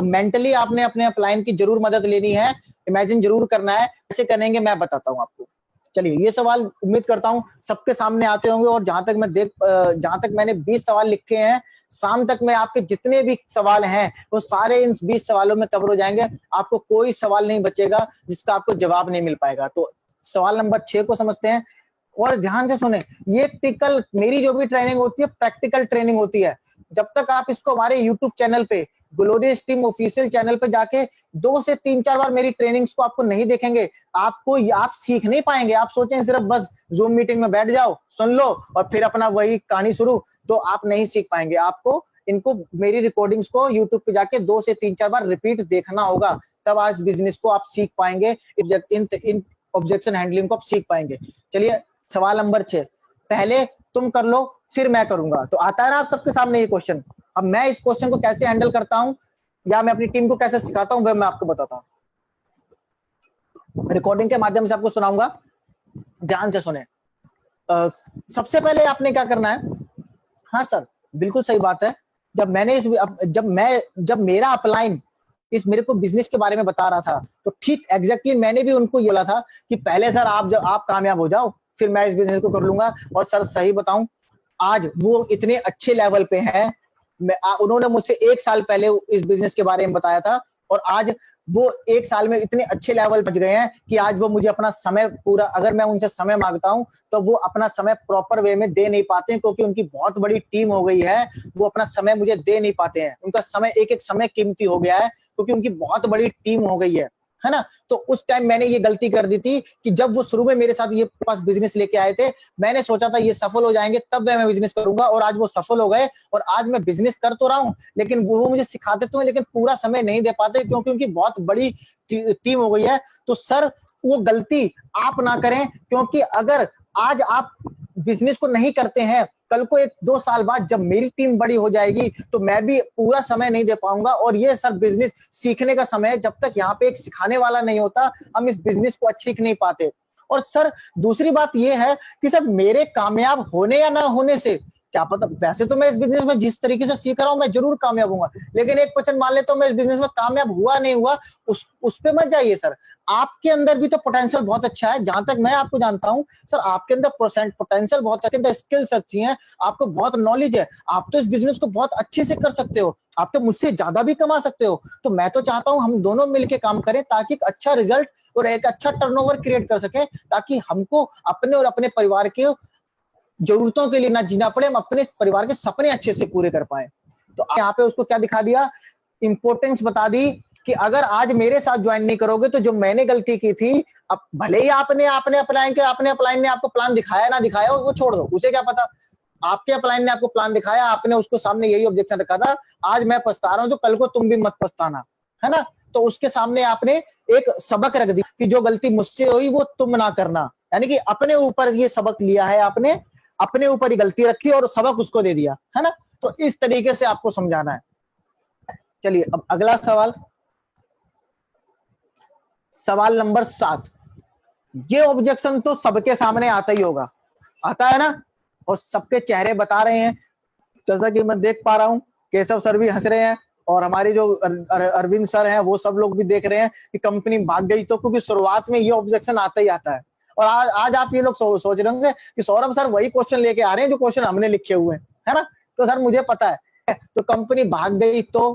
मेंटली आपने अपने अपलाइन की जरूर मदद लेनी है, इमेजिन जरूर करना है। कैसे करेंगे मैं बताता हूँ आपको। चलिए ये सवाल उम्मीद करता हूँ सबके सामने आते होंगे, और जहां तक मैंने 20 सवाल लिखे हैं, शाम तक में आपके जितने भी सवाल हैं वो सारे इन 20 सवालों में कवर हो जाएंगे। आपको कोई सवाल नहीं बचेगा जिसका आपको जवाब नहीं मिल पाएगा। तो सवाल नंबर 6 को समझते हैं और ध्यान से सुने। ये प्रैक्टिकल, मेरी जो भी ट्रेनिंग होती है प्रैक्टिकल ट्रेनिंग होती है। जब तक आप इसको हमारे YouTube चैनल पे, ग्लोरियस टीम ऑफिशियल चैनल पे जाके 2 से 3-4 बार मेरी ट्रेनिंग्स को आपको नहीं देखेंगे, आप सीख नहीं पाएंगे। आप सोचें सिर्फ बस जूम मीटिंग में बैठ जाओ, सुन लो और फिर अपना वही कहानी शुरू, तो आप नहीं सीख पाएंगे। आपको इनको, मेरी रिकॉर्डिंग्स को YouTube पे जाके 2 से 3-4 बार रिपीट देखना होगा, तब आज बिजनेस को आप सीख पाएंगे, इन ऑब्जेक्शन हैंडलिंग को आप सीख पाएंगे। चलिए सवाल नंबर 6, पहले तुम कर लो फिर मैं करूंगा। तो आता है ना आप सबके सामने ये क्वेश्चन। अब मैं इस क्वेश्चन को कैसे हैंडल करता हूं या मैं अपनी टीम को कैसे सिखाता हूं, वह मैं आपको बताता हूं, रिकॉर्डिंग के माध्यम से आपको सुनाऊंगा, ध्यान से सुने। सबसे पहले आपने क्या करना है, हाँ सर बिल्कुल सही बात है। जब मेरा अपलाइन इस मेरे को बिजनेस के बारे में बता रहा था, तो ठीक एग्जैक्टली मैंने भी उनको बोला था कि पहले सर आप कामयाब हो जाओ फिर मैं इस बिजनेस को कर लूंगा। और सर सही बताऊं, आज वो इतने अच्छे लेवल पे हैं, उन्होंने मुझसे 1 साल पहले इस बिजनेस के बारे में बताया था, और आज वो 1 साल में इतने अच्छे लेवल पहुंच गए हैं कि आज वो मुझे अपना समय पूरा, अगर मैं उनसे समय मांगता हूं तो वो अपना समय प्रॉपर वे में दे नहीं पाते हैं, क्योंकि उनकी बहुत बड़ी टीम हो गई है। वो अपना समय मुझे दे नहीं पाते हैं, उनका समय एक समय कीमती हो गया है, क्योंकि उनकी बहुत बड़ी टीम हो गई है ना। तो उस टाइम मैंने ये गलती कर दी थी कि जब वो शुरू में मेरे साथ ये पास बिजनेस लेके आए थे, मैंने सोचा था ये सफल हो जाएंगे तब मैं बिजनेस करूंगा, और आज वो सफल हो गए। और आज मैं बिजनेस कर तो रहा हूं, लेकिन वो मुझे सिखाते तो हैं, लेकिन पूरा समय नहीं दे पाते, क्योंकि उनकी बहुत बड़ी टीम हो गई है। तो सर वो गलती आप ना करें, क्योंकि अगर आज आप बिजनेस को नहीं करते हैं, कल को 1-2 साल बाद जब मेरी टीम बड़ी हो जाएगी तो मैं भी पूरा समय नहीं दे पाऊंगा। और ये सर बिजनेस सीखने का समय है, जब तक यहाँ पे एक सिखाने वाला नहीं होता हम इस बिजनेस को अच्छी सीख नहीं पाते। और सर दूसरी बात ये है कि सर मेरे कामयाब होने या ना होने से क्या पता, वैसे तो मैं इस बिजनेस में जिस तरीके से सीख रहा हूं मैं जरूर कामयाब होऊंगा, लेकिन 1% मान ले तो मैं इस बिजनेस में कामयाब हुआ नहीं हुआ, उस पे मत जाइए सर। आपके अंदर भी तो पोटेंशियल बहुत अच्छा है, जहां तक मैं आपको जानता हूं सर, आपके अंदर पोटेंशियल बहुत है, स्किल्स अच्छी हैं, आपको बहुत नॉलेज है, आप तो इस बिजनेस को बहुत अच्छे से कर सकते हो, आप तो मुझसे ज्यादा भी कमा सकते हो। तो मैं तो चाहता हूं हम दोनों मिलकर काम करें ताकि एक अच्छा रिजल्ट और एक अच्छा टर्नओवर क्रिएट कर सके, ताकि हमको अपने और अपने परिवार के जरूरतों के लिए ना जीना पड़े, हम अपने परिवार के सपने अच्छे से पूरे कर पाए। तो यहाँ पे उसको क्या दिखा दिया, इंपोर्टेंस बता दी कि अगर आज मेरे साथ ज्वाइन नहीं करोगे तो जो मैंने गलती की थी, अब भले ही आपने अपलाइन ने आपको प्लान दिखाया ना दिखाया वो छोड़ दो, उसे क्या पता, आपके अपलाइन ने आपको प्लान दिखाया, आपने उसको सामने यही ऑब्जेक्शन रखा था, आज मैं पछता रहा हूं तो कल को तुम भी मत पछताना, है ना। तो उसके सामने आपने एक सबक रख दी कि जो गलती मुझसे हुई वो तुम ना करना, यानी कि अपने ऊपर ये सबक लिया है आपने, अपने ऊपर ही गलती रखी और सबक उसको दे दिया, है ना। तो इस तरीके से आपको समझाना है। चलिए अब अगला सवाल, सवाल नंबर 7। ये ऑब्जेक्शन तो सबके सामने आता ही होगा, आता है ना, और सबके चेहरे बता रहे हैं, जैसा कि मैं देख पा रहा हूं केशव सर भी हंस रहे हैं और हमारे जो अरविंद सर हैं वो सब लोग भी देख रहे हैं कि कंपनी भाग गई तो, क्योंकि शुरुआत में ये ऑब्जेक्शन आता ही आता है। और आज आप ये लोग सोच रहे होंगे कि सौरभ सर वही क्वेश्चन लेके आ रहे हैं जो क्वेश्चन हमने लिखे हुए हैं, है ना। तो सर मुझे पता है, तो कंपनी भाग गई तो,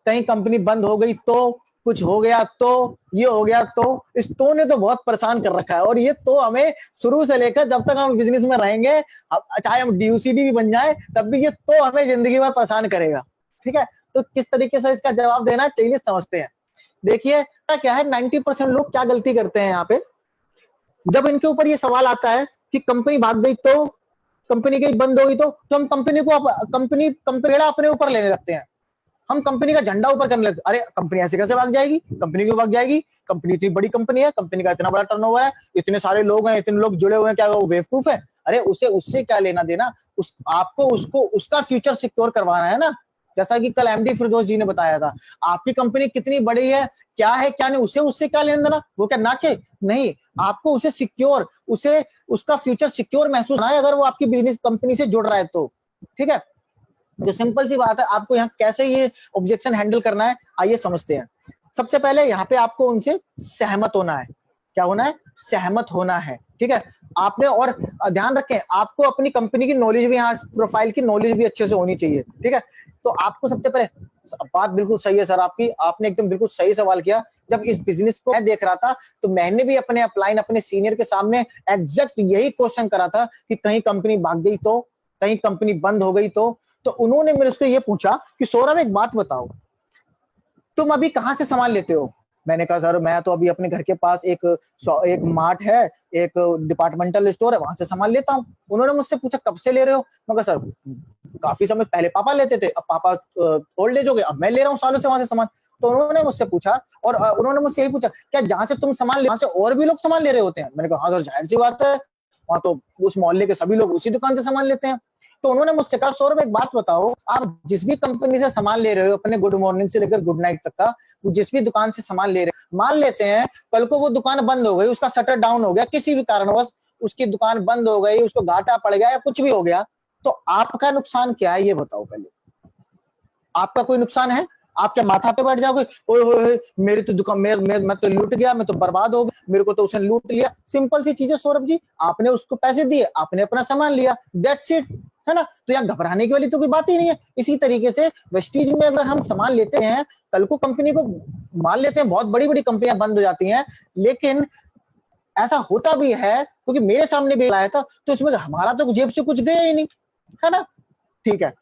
कहीं कंपनी बंद हो गई तो, कुछ हो गया तो, ये हो गया तो, इस तो ने तो बहुत परेशान कर रखा है, और ये तो हमें शुरू से लेकर जब तक हम बिजनेस में रहेंगे, चाहे हम DUCD भी बन जाए तब भी ये तो हमें जिंदगी में परेशान करेगा, ठीक है। तो किस तरीके से इसका जवाब देना चाहिए समझते हैं। देखिए क्या है, 90% लोग क्या गलती करते हैं यहाँ पे, जब इनके ऊपर ये सवाल आता है कि कंपनी भाग गई तो, कंपनी कहीं बंद हो गई तो हम कंपनी को कंपनी अपने ऊपर लेने लगते हैं, हम कंपनी का झंडा ऊपर करने लगते, अरे कंपनी ऐसे कैसे भाग जाएगी, कंपनी क्यों भाग जाएगी, कंपनी इतनी बड़ी कंपनी है, कंपनी का इतना बड़ा टर्नओवर है, इतने सारे लोग हैं, इतने लोग जुड़े हुए हैं, क्या वो बेवकूफ है, अरे उसे उससे क्या लेना देना, आपको उसको उसका फ्यूचर सिक्योर करवाना है ना। जैसा कि कल MD फिरदौस जी ने बताया था, आपकी कंपनी कितनी बड़ी है क्या नहीं, उससे क्या लेना देना, वो क्या नाचे, नहीं, आपको उसे सिक्योर, उसे उसका फ्यूचर सिक्योर महसूस ना है अगर वो आपकी बिजनेस कंपनी से जुड़ रहा है तो, ठीक है। जो सिंपल सी बात है, आपको यहाँ कैसे ये ऑब्जेक्शन हैंडल करना है आइए समझते हैं। सबसे पहले यहाँ पे आपको उनसे सहमत होना है, क्या होना है, सहमत होना है, ठीक है। आपने, और ध्यान रखें आपको अपनी कंपनी की नॉलेज भी, यहाँ प्रोफाइल की नॉलेज भी अच्छे से होनी चाहिए, ठीक है। तो आपको सबसे पहले, बात बिल्कुल सही है सर आपकी, आपने एकदम बिल्कुल सही सवाल किया। जब इस बिजनेस को मैं देख रहा था तो मैंने भी अपने अपलाइन अपने सीनियर के सामने एग्जैक्ट यही क्वेश्चन करा था कि कहीं कंपनी भाग गई तो, कहीं कंपनी बंद हो गई तो उन्होंने मेरे से ये पूछा कि सौरभ एक बात बताओ, तुम अभी कहां से सामान लेते हो। मैंने कहा सर मैं तो अभी अपने घर के पास एक मार्ट है, एक डिपार्टमेंटल स्टोर है, वहां से सामान लेता हूँ। उन्होंने मुझसे पूछा कब से ले रहे हो, मैं कहा सर काफी समय पहले पापा लेते थे, अब पापा ओल्ड एज हो गए, अब मैं ले रहा हूँ सालों से वहां से सामान। तो उन्होंने मुझसे पूछा, और उन्होंने मुझसे यही पूछा क्या जहां से तुम सामान ले वहां से और भी लोग सामान ले रहे होते हैं। मैंने कहा हाँ सर जाहिर सी बात है, वहां तो उस मोहल्ले के सभी लोग उसी दुकान से सामान लेते हैं। तो उन्होंने मुझसे कहा सौरभ एक बात बताओ, आप जिस भी कंपनी से सामान ले रहे हो, अपने गुड मॉर्निंग से लेकर गुड नाइट तक का, जिस भी दुकान से सामान ले रहे हो, मान लेते हैं कल को वो दुकान बंद हो गई, उसका शटर डाउन हो गया, किसी भी कारणवश उसकी दुकान बंद हो गई, उसको घाटा पड़ गया या कुछ भी हो गया, तो आपका नुकसान क्या है ये बताओ पहले। आपका कोई नुकसान है, आप क्या माथा पे बैठ जाओगे, ओए मेरी तो दुकान मैं तो लूट गया, मैं तो बर्बाद हो गया, मेरे को तो उसने लूट लिया। सिंपल सी चीज है सौरभ जी, आपने उसको पैसे दिए, आपने अपना सामान लिया, दैट्स इट, है ना। तो यहाँ घबराने की वाली तो कोई बात ही नहीं है। इसी तरीके से वेस्टीज में अगर हम सामान लेते हैं, कल को कंपनी को मान लेते हैं बहुत बड़ी बड़ी कंपनियां बंद हो जाती हैं, लेकिन ऐसा होता भी है क्योंकि मेरे सामने भी आया था, तो इसमें हमारा तो जेब से कुछ गया ही नहीं, है ना, ठीक है।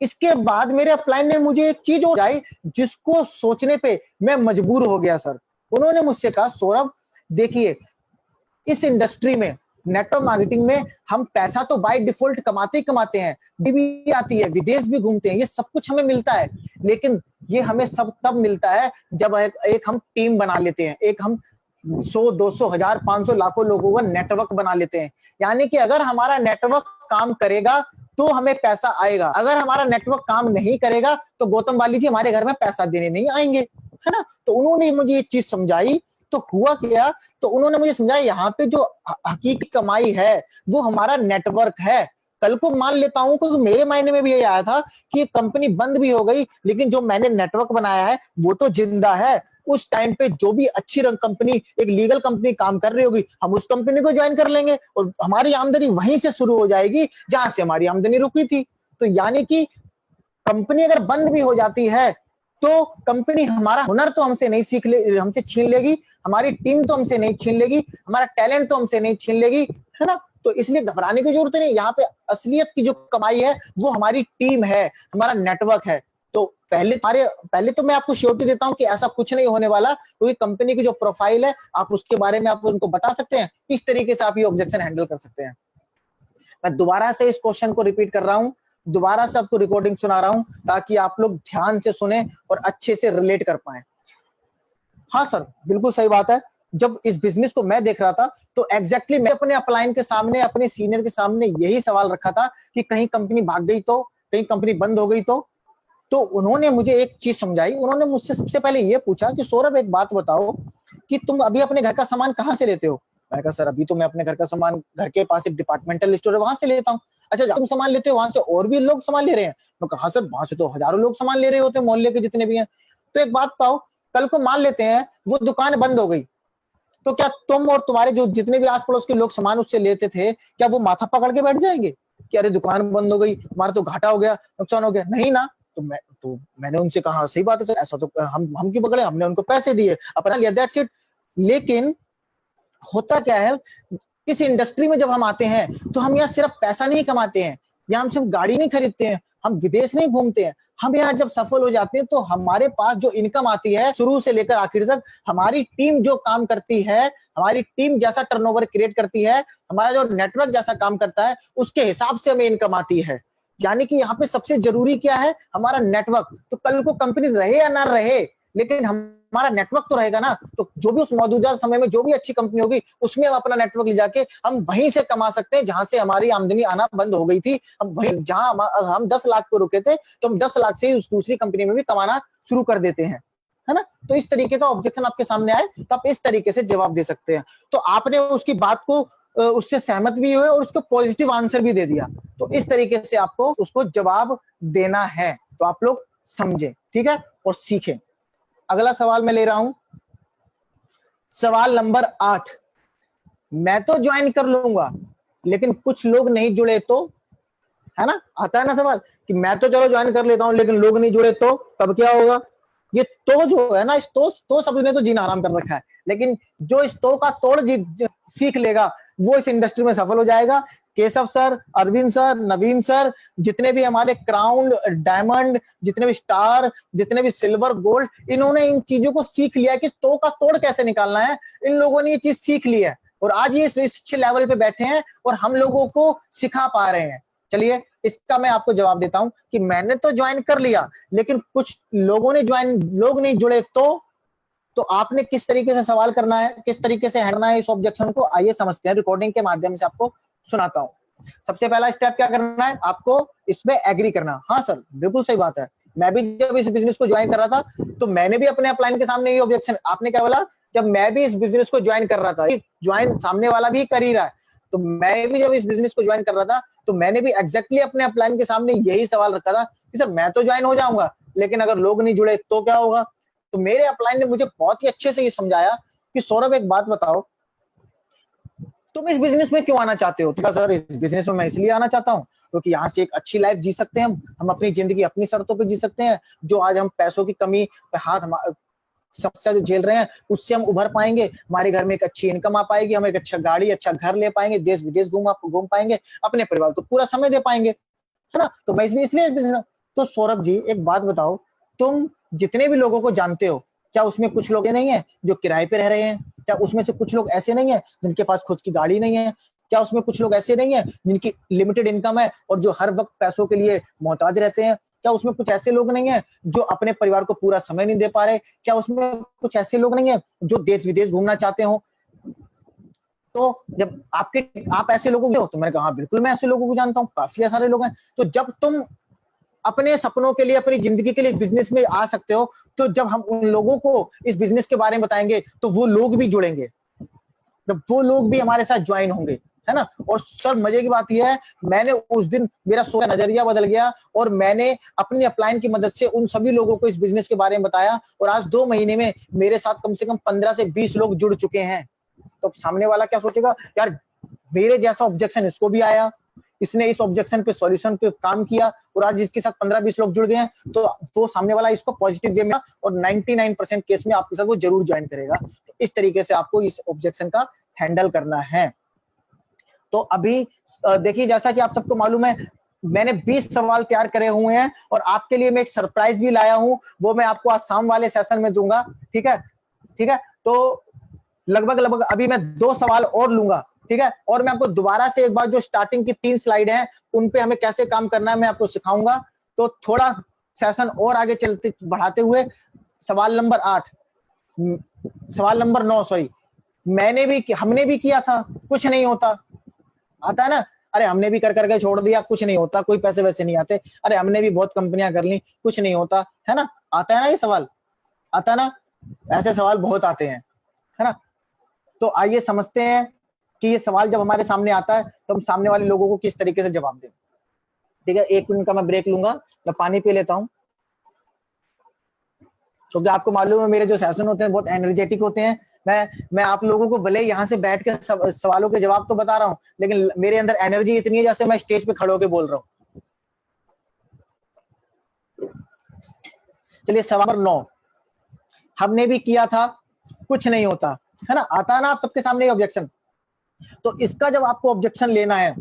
इसके बाद मेरे अपलाइन ने मुझे एक चीज और आई जिसको सोचने पे मैं मजबूर हो गया सर। उन्होंने मुझसे कहा सौरभ देखिए, इस इंडस्ट्री में नेटवर्क मार्केटिंग में हम पैसा तो बाय डिफॉल्ट कमाते ही कमाते हैं, भी आती है, विदेश भी घूमते हैं, ये सब कुछ हमें मिलता है, लेकिन ये हमें सब तब मिलता है जब एक हम टीम बना लेते हैं, एक हम 100, 200, 1000, 500, लाखों लोगों का नेटवर्क बना लेते हैं। यानी कि अगर हमारा नेटवर्क काम करेगा तो हमें पैसा आएगा, अगर हमारा नेटवर्क काम नहीं करेगा तो गौतम वाली जी हमारे घर में पैसा देने नहीं आएंगे, है ना। तो उन्होंने मुझे ये चीज समझाई, तो हुआ क्या, तो उन्होंने मुझे समझाया यहाँ पे जो हकीकी कमाई है वो हमारा नेटवर्क है। कल को मान लेता हूं तो मेरे मायने में भी ये आया था कि कंपनी बंद भी हो गई, लेकिन जो मैंने नेटवर्क बनाया है वो तो जिंदा है। उस टाइम पे जो भी अच्छी रंग कंपनी, एक लीगल कंपनी काम कर रही होगी, हम उस कंपनी को ज्वाइन कर लेंगे और हमारी आमदनी वहीं से शुरू हो जाएगी जहां से हमारी आमदनी रुकी थी। तो यानी कि कंपनी अगर बंद भी हो जाती है तो कंपनी हमारा हुनर तो हमसे नहीं हमसे छीन लेगी, हमारी टीम तो हमसे नहीं छीन लेगी, हमारा टैलेंट तो हमसे नहीं छीन लेगी, है ना। तो इसलिए घबराने की जरूरत नहीं। यहाँ पे असलियत की जो कमाई है वो हमारी टीम है, हमारा नेटवर्क है। तो पहले तो मैं आपको श्योरिटी देता हूं कि ऐसा कुछ नहीं होने वाला, क्योंकि कंपनी की जो प्रोफाइल है आप उसके बारे में आप उनको बता सकते हैं, इस तरीके से आप ये ऑब्जेक्शन हैंडल कर सकते हैं। मैं दोबारा से इस क्वेश्चन को रिपीट कर रहा हूं, दोबारा से आपको रिकॉर्डिंग सुना रहा हूं ताकि आप लोग ध्यान से सुने और अच्छे से रिलेट कर पाए। हाँ सर, बिल्कुल सही बात है। जब इस बिजनेस को मैं देख रहा था तो एग्जैक्टली मैं अपने अपलाइन के सामने, अपने सीनियर के सामने यही सवाल रखा था कि कहीं कंपनी भाग गई तो, कहीं कंपनी बंद हो गई तो उन्होंने मुझे एक चीज समझाई। उन्होंने मुझसे सबसे पहले ये पूछा कि सौरभ एक बात बताओ कि तुम अभी अपने घर का सामान कहाँ से लेते हो। मैंने कहा सर अभी तो मैं अपने घर का सामान घर के पास एक डिपार्टमेंटल स्टोर है वहां से लेता हूँ। अच्छा, तुम सामान लेते हो वहां से और भी लोग सामान ले रहे हैं। मैं कहा सर वहां से तो हजारों लोग सामान ले रहे होते हैं, मोहल्ले के जितने भी हैं। तो एक बात बताओ, कल को मान लेते हैं वो दुकान बंद हो गई, तो क्या तुम और तुम्हारे जो जितने भी आस पड़ोस के लोग सामान उससे लेते थे, क्या वो माथा पकड़ के बैठ जाएंगे कि अरे दुकान बंद हो गई, हमारा तो घाटा हो गया, नुकसान हो गया? नहीं ना। तो मैंने उनसे कहा सही बात है सर, ऐसा तो हम क्यों पकड़े, हमने उनको पैसे दिए, अपना लिया, दैट्स इट। लेकिन होता क्या है, इस इंडस्ट्री में जब हम आते हैं तो हम यहाँ सिर्फ पैसा नहीं कमाते हैं, यहाँ हम सिर्फ गाड़ी नहीं खरीदते हैं, हम विदेश नहीं घूमते हैं। हम यहाँ जब सफल हो जाते हैं तो हमारे पास जो इनकम आती है शुरू से लेकर आखिर तक, हमारी टीम जो काम करती है, हमारी टीम जैसा टर्नओवर क्रिएट करती है, हमारा जो नेटवर्क जैसा काम करता है, उसके हिसाब से हमें इनकम आती है। यानी कि यहाँ पे सबसे जरूरी क्या है, हमारा नेटवर्क। तो कल को कंपनी रहे या ना रहे, लेकिन हमारा नेटवर्क तो रहेगा ना। तो जो भी उस मौजूदा समय में जो भी अच्छी कंपनी होगी उसमें हम अपना नेटवर्क ले जाके हम वहीं से कमा सकते हैं जहां से हमारी आमदनी आना बंद हो गई थी। हम वहीं, जहां हम 10 लाख पे रुके थे तो हम 10 लाख से ही उस दूसरी कंपनी में भी कमाना शुरू कर देते हैं, है ना। तो इस तरीके का ऑब्जेक्शन आपके सामने आए तो आप इस तरीके से जवाब दे सकते हैं। तो आपने उसकी बात को उससे सहमत भी हुए और उसको पॉजिटिव आंसर भी दे दिया। तो इस तरीके से आपको उसको जवाब देना है। तो आप लोग समझे, ठीक है, और सीखें। अगला सवाल मैं ले रहा हूं, सवाल नंबर 8। मैं तो ज्वाइन कर लूंगा लेकिन कुछ लोग नहीं जुड़े तो, है ना। आता है ना सवाल कि मैं तो चलो ज्वाइन कर लेता हूं लेकिन लोग नहीं जुड़े तो तब क्या होगा। ये तो जो है ना, इस तो सब ने तो जीना आराम कर रखा है, लेकिन जो इस तो का तोड़ सीख लेगा वो इस इंडस्ट्री में सफल हो जाएगा। केशव सर, अरविंद सर, नवीन सर, जितने भी हमारे क्राउन, डायमंड, जितने भी स्टार, जितने भी सिल्वर, गोल्ड, इन्होंने इन चीजों को सीख लिया कि तो का तोड़ कैसे निकालना है। इन लोगों ने ये चीज सीख ली है और आज ये इस अच्छे लेवल पे बैठे हैं और हम लोगों को सिखा पा रहे हैं। चलिए, इसका मैं आपको जवाब देता हूं कि मैंने तो ज्वाइन कर लिया लेकिन कुछ लोगों ने लोग नहीं जुड़े तो आपने किस तरीके से सवाल करना है, किस तरीके से हैंडलना है इस ऑब्जेक्शन को, आइए समझते हैं। रिकॉर्डिंग के माध्यम से आपको सुनाता हूं। सबसे पहला स्टेप क्या करना है, आपको इसमें एग्री करना। हाँ सर, बिल्कुल सही बात है। मैं भी जब इस बिजनेस को ज्वाइन कर रहा था तो मैंने भी अपने अपलाइन के सामने ये ऑब्जेक्शन, आपने क्या बोला, जब मैं भी इस बिजनेस को ज्वाइन कर रहा था, ज्वाइन सामने वाला भी कर ही रहा है, तो मैं भी जब इस बिजनेस को ज्वाइन कर रहा था तो मैंने भी एग्जैक्टली अपने अपलाइन के सामने यही सवाल रखा था कि सर मैं तो ज्वाइन हो जाऊंगा लेकिन अगर लोग नहीं जुड़े तो क्या होगा। तो मेरे अपलाइन ने मुझे बहुत ही अच्छे से ये समझाया कि सौरभ एक बात बताओ, तुम इस बिजनेस में क्यों आना चाहते हो। तो सर इस बिजनेस में मैं इसलिए आना चाहता हूँ क्योंकि यहाँ से एक अच्छी लाइफ जी सकते हैं, हम अपनी जिंदगी अपनी शर्तों पे जी सकते हैं। जो आज हम पैसों की कमी पे समस्या जो झेल रहे हैं उससे हम उभर पाएंगे, हमारे घर में एक अच्छी इनकम आ पाएगी, हम एक अच्छा गाड़ी, अच्छा घर ले पाएंगे, देश विदेश घूम पाएंगे, अपने परिवार को पूरा समय दे पाएंगे, है ना। तो मैं इसलिए तो सौरभ जी एक बात बताओ, तुम जितने भी लोगों को जानते हो क्या उसमें कुछ लोग नहीं है जो किराए पे रह रहे हैं? क्या उसमें से कुछ लोग ऐसे नहीं है जिनके पास खुद की गाड़ी नहीं है? क्या उसमें कुछ लोग ऐसे नहीं है जिनकी लिमिटेड इनकम है और जो हर वक्त पैसों के लिए मोहताज रहते हैं? क्या उसमें कुछ ऐसे लोग नहीं है जो अपने परिवार को पूरा समय नहीं दे पा रहे? क्या उसमें कुछ ऐसे लोग नहीं है जो देश विदेश घूमना चाहते हो? तो जब आप ऐसे लोगों को, तो मैंने कहा बिल्कुल मैं ऐसे लोगों को जानता हूँ, काफी सारे लोग हैं। तो जब तुम अपने सपनों के लिए, अपनी जिंदगी के लिए बिजनेस में आ सकते हो, तो जब हम उन लोगों को इस बिजनेस के बारे में बताएंगे तो वो लोग भी जुड़ेंगे, जब वो लोग भी हमारे साथ ज्वाइन होंगे, है ना। और सर मजे की बात यह है, मैंने उस दिन मेरा सोचा नजरिया बदल गया और मैंने अपनी अपलाइन की मदद से उन सभी लोगों को इस बिजनेस के बारे में बताया और आज 2 महीने में मेरे साथ कम से कम 15 से 20 लोग जुड़ चुके हैं। तो सामने वाला क्या सोचेगा, यार मेरे जैसा ऑब्जेक्शन इसको भी आया, इसने इस ऑब्जेक्शन पे सॉल्यूशन पे काम किया और आज इसके साथ 15-20 लोग जुड़ गए हैं, तो सामने वाला इसको पॉजिटिव वे में और 99% केस में आपके साथ वो जरूर ज्वाइन करेगा। तो इस तरीके से आपको इस ऑब्जेक्शन का हैंडल करना है। तो अभी देखिए, जैसा कि आप सबको मालूम है, मैंने 20 सवाल तैयार करे हुए हैं और आपके लिए मैं एक सरप्राइज भी लाया हूं, वो मैं आपको आज शाम वाले सेशन में दूंगा। ठीक है, ठीक है। तो लगभग अभी मैं 2 सवाल और लूंगा, ठीक है, और मैं आपको दोबारा से एक बार जो स्टार्टिंग की 3 स्लाइड हैं उन पे हमें कैसे काम करना है मैं आपको सिखाऊंगा। तो थोड़ा सेशन और आगे चलते बढ़ाते हुए सवाल नंबर 9 सॉरी, हमने भी किया था, कुछ नहीं होता, आता है ना, अरे हमने भी कर करके छोड़ दिया, कुछ नहीं होता, कोई पैसे वैसे नहीं आते, अरे हमने भी बहुत कंपनियां कर ली, कुछ नहीं होता, है ना, आता है ना ये सवाल, आता है ना, ऐसे सवाल बहुत आते हैं, है ना। तो आइए समझते हैं कि ये सवाल जब हमारे सामने आता है तो हम सामने वाले लोगों को किस तरीके से जवाब दें। ठीक है, 1 मिनट का मैं ब्रेक लूंगा, मैं पानी पी लेता हूं, क्योंकि तो आपको मालूम है मेरे जो सेशन होते हैं बहुत एनर्जेटिक होते हैं। मैं आप लोगों को भले यहां से बैठ के सवालों के जवाब तो बता रहा हूं, लेकिन मेरे अंदर एनर्जी इतनी है जैसे मैं स्टेज पे खड़े होकर बोल रहा हूं। चलिए सवाल नंबर 9, हमने भी किया था, कुछ नहीं होता, है ना, आता है ना आप सबके सामने ऑब्जेक्शन। तो इसका जब आपको ऑब्जेक्शन लेना है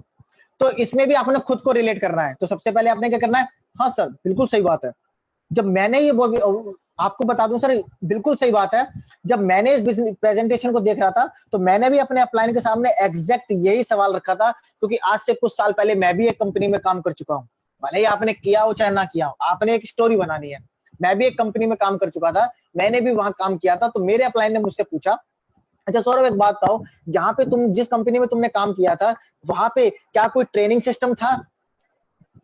तो इसमें भी आपने खुद को रिलेट करना है। तो सबसे पहले आपने क्या करना है, हाँ सर बिल्कुल सही बात है, जब मैंने ये आपको बता दूं सर, बिल्कुल सही बात है, जब मैंने इस प्रेजेंटेशन को देख रहा था तो मैंने भी अपने अपलाइन के सामने एग्जैक्ट यही सवाल रखा था, क्योंकि आज से कुछ साल पहले मैं भी एक कंपनी में काम कर चुका हूं, भले ही आपने किया हो चाहे ना किया हो, आपने एक स्टोरी बनानी है। मैं भी एक कंपनी में काम कर चुका था, मैंने भी वहां काम किया था, तो मेरे अपलाइन ने मुझसे पूछा, अच्छा सौरभ एक बात बताओ, जहां पे तुम जिस कंपनी में तुमने काम किया था वहां पे क्या कोई ट्रेनिंग सिस्टम था,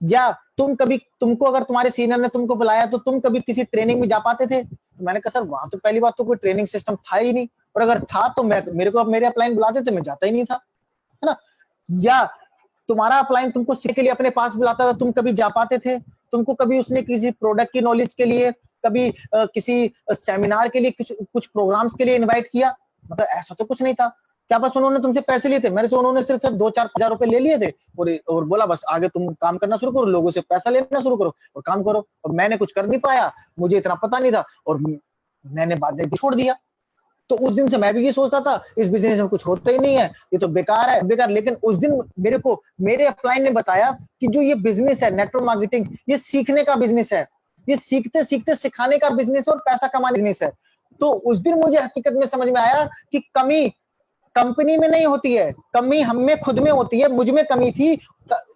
या तुमको अगर तुम्हारे सीनियर ने तुमको बुलाया तो तुम कभी किसी ट्रेनिंग में जा पाते थे। तो मैंने कहा सर वहां तो पहली बात तो कोई ट्रेनिंग सिस्टम था ही नहीं, और अगर था तो मेरे अपलाइन बुलाते थे, मैं जाता ही नहीं था, है ना। या तुम्हारा अपलाइन तुमको सीखने के लिए अपने पास बुलाता था, तुम कभी जा पाते थे, तुमको कभी उसने किसी प्रोडक्ट की नॉलेज के लिए, कभी किसी सेमिनार के लिए, कुछ प्रोग्राम्स के लिए इन्वाइट किया, मतलब ऐसा तो कुछ नहीं था। क्या बस उन्होंने तुमसे पैसे लिए थे, मेरे से उन्होंने सिर्फ 2-4 हजार रुपए ले लिए थे और बोला बस आगे तुम काम करना शुरू करो, लोगों से पैसा लेना शुरू करो और काम करो। और मैंने कुछ कर नहीं पाया, मुझे इतना पता नहीं था और मैंने बाद में छोड़ दिया। तो उस दिन से मैं भी ये सोचता था इस बिजनेस में कुछ होता ही नहीं है, ये तो बेकार है, बेकार। लेकिन उस दिन मेरे अपलाइन ने बताया कि जो ये बिजनेस है नेटवर्क मार्केटिंग, ये सीखने का बिजनेस है, ये सीखते सीखते सिखाने का बिजनेस और पैसा कमाने बिजनेस है। तो उस दिन मुझे हकीकत में समझ में आया कि कमी कंपनी में नहीं होती है, कमी हम में खुद में होती है। मुझ में कमी थी,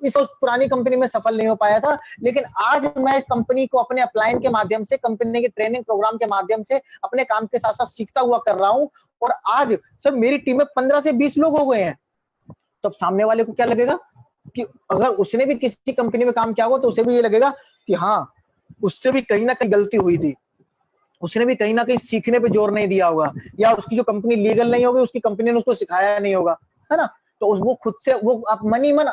इस पुरानी कंपनी में सफल नहीं हो पाया था, लेकिन आज मैं कंपनी को अपने अपलाइन के माध्यम से, कंपनी के ट्रेनिंग प्रोग्राम के माध्यम से अपने काम के साथ साथ सीखता हुआ कर रहा हूं। और आज सर मेरी टीम में 15 से 20 लोग हो गए हैं। तो सामने वाले को क्या लगेगा कि अगर उसने भी किसी कंपनी में काम किया हो तो उसे भी ये लगेगा कि हाँ उससे भी कहीं ना कहीं गलती हुई थी, उसने भी कहीं ना कहीं सीखने पे जोर नहीं दिया होगा, या उसकी जो कंपनी लीगल नहीं होगी, उसकी कंपनी ने उसको सिखाया नहीं होगा, है ना। तो वो खुद से वो आप मनी मन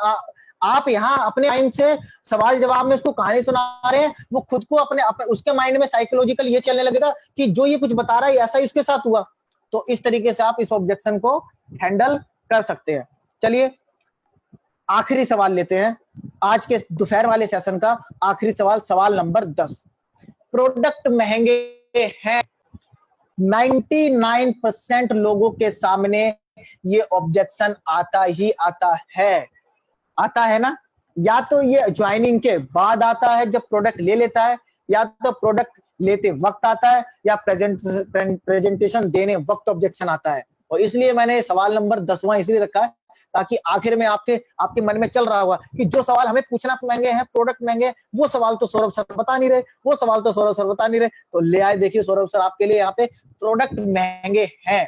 आप यहाँ अपने माइंड से सवाल जवाब में उसको कहानी सुना रहे हैं, वो खुद को अपने उसके माइंड में साइकोलॉजिकल ये चलने लगेगा कि जो ये कुछ बता रहा है ऐसा ही उसके साथ हुआ। तो इस तरीके से आप इस ऑब्जेक्शन को हैंडल कर सकते हैं। चलिए आखिरी सवाल लेते हैं, आज के दोपहर वाले सेशन का आखिरी सवाल, सवाल नंबर 10। प्रोडक्ट महंगे हैं, 99% लोगों के सामने ये ऑब्जेक्शन आता ही आता है ना। या तो ये ज्वाइनिंग के बाद आता है जब प्रोडक्ट ले लेता है, या तो प्रोडक्ट लेते वक्त आता है, या प्रेजेंटेशन देने वक्त ऑब्जेक्शन आता है। और इसलिए मैंने सवाल नंबर 10वां इसलिए रखा है ताकि आखिर में आपके मन में चल रहा होगा कि जो सवाल हमें पूछना महंगे हैं, प्रोडक्ट महंगे, वो सवाल तो सौरभ सर बता नहीं रहे, वो सवाल तो सौरभ सर बता नहीं रहे। तो ले आए, देखिए सौरभ सर आपके लिए यहाँ पे प्रोडक्ट महंगे हैं।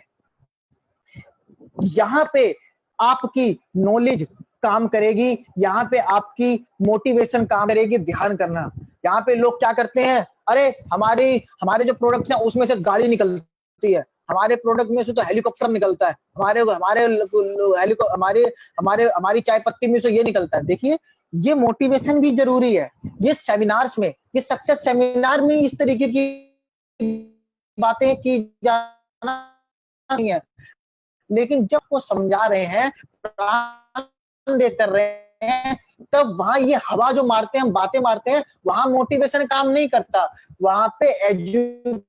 यहाँ पे आपकी नॉलेज काम करेगी, यहाँ पे आपकी मोटिवेशन काम करेगी। ध्यान करना, यहाँ पे लोग क्या करते हैं, अरे हमारे जो प्रोडक्ट है उसमें से गाड़ी निकलती है, हमारे प्रोडक्ट में से तो हेलीकॉप्टर निकलता है, हमारे हमारे हमारे हमारे हमारी चाय पत्ती में से ये निकलता है। देखिए ये मोटिवेशन भी जरूरी है। ये सेमिनार्स में, ये सक्सेस सेमिनार में इस तरीके की बातें की जाना नहीं है, लेकिन जब वो समझा रहे हैं, प्राण दे कर रहे हैं, तब वहां ये हवा जो मारते हैं, हम बातें मारते हैं, वहां मोटिवेशन काम नहीं करता, वहां पे एजुकेशन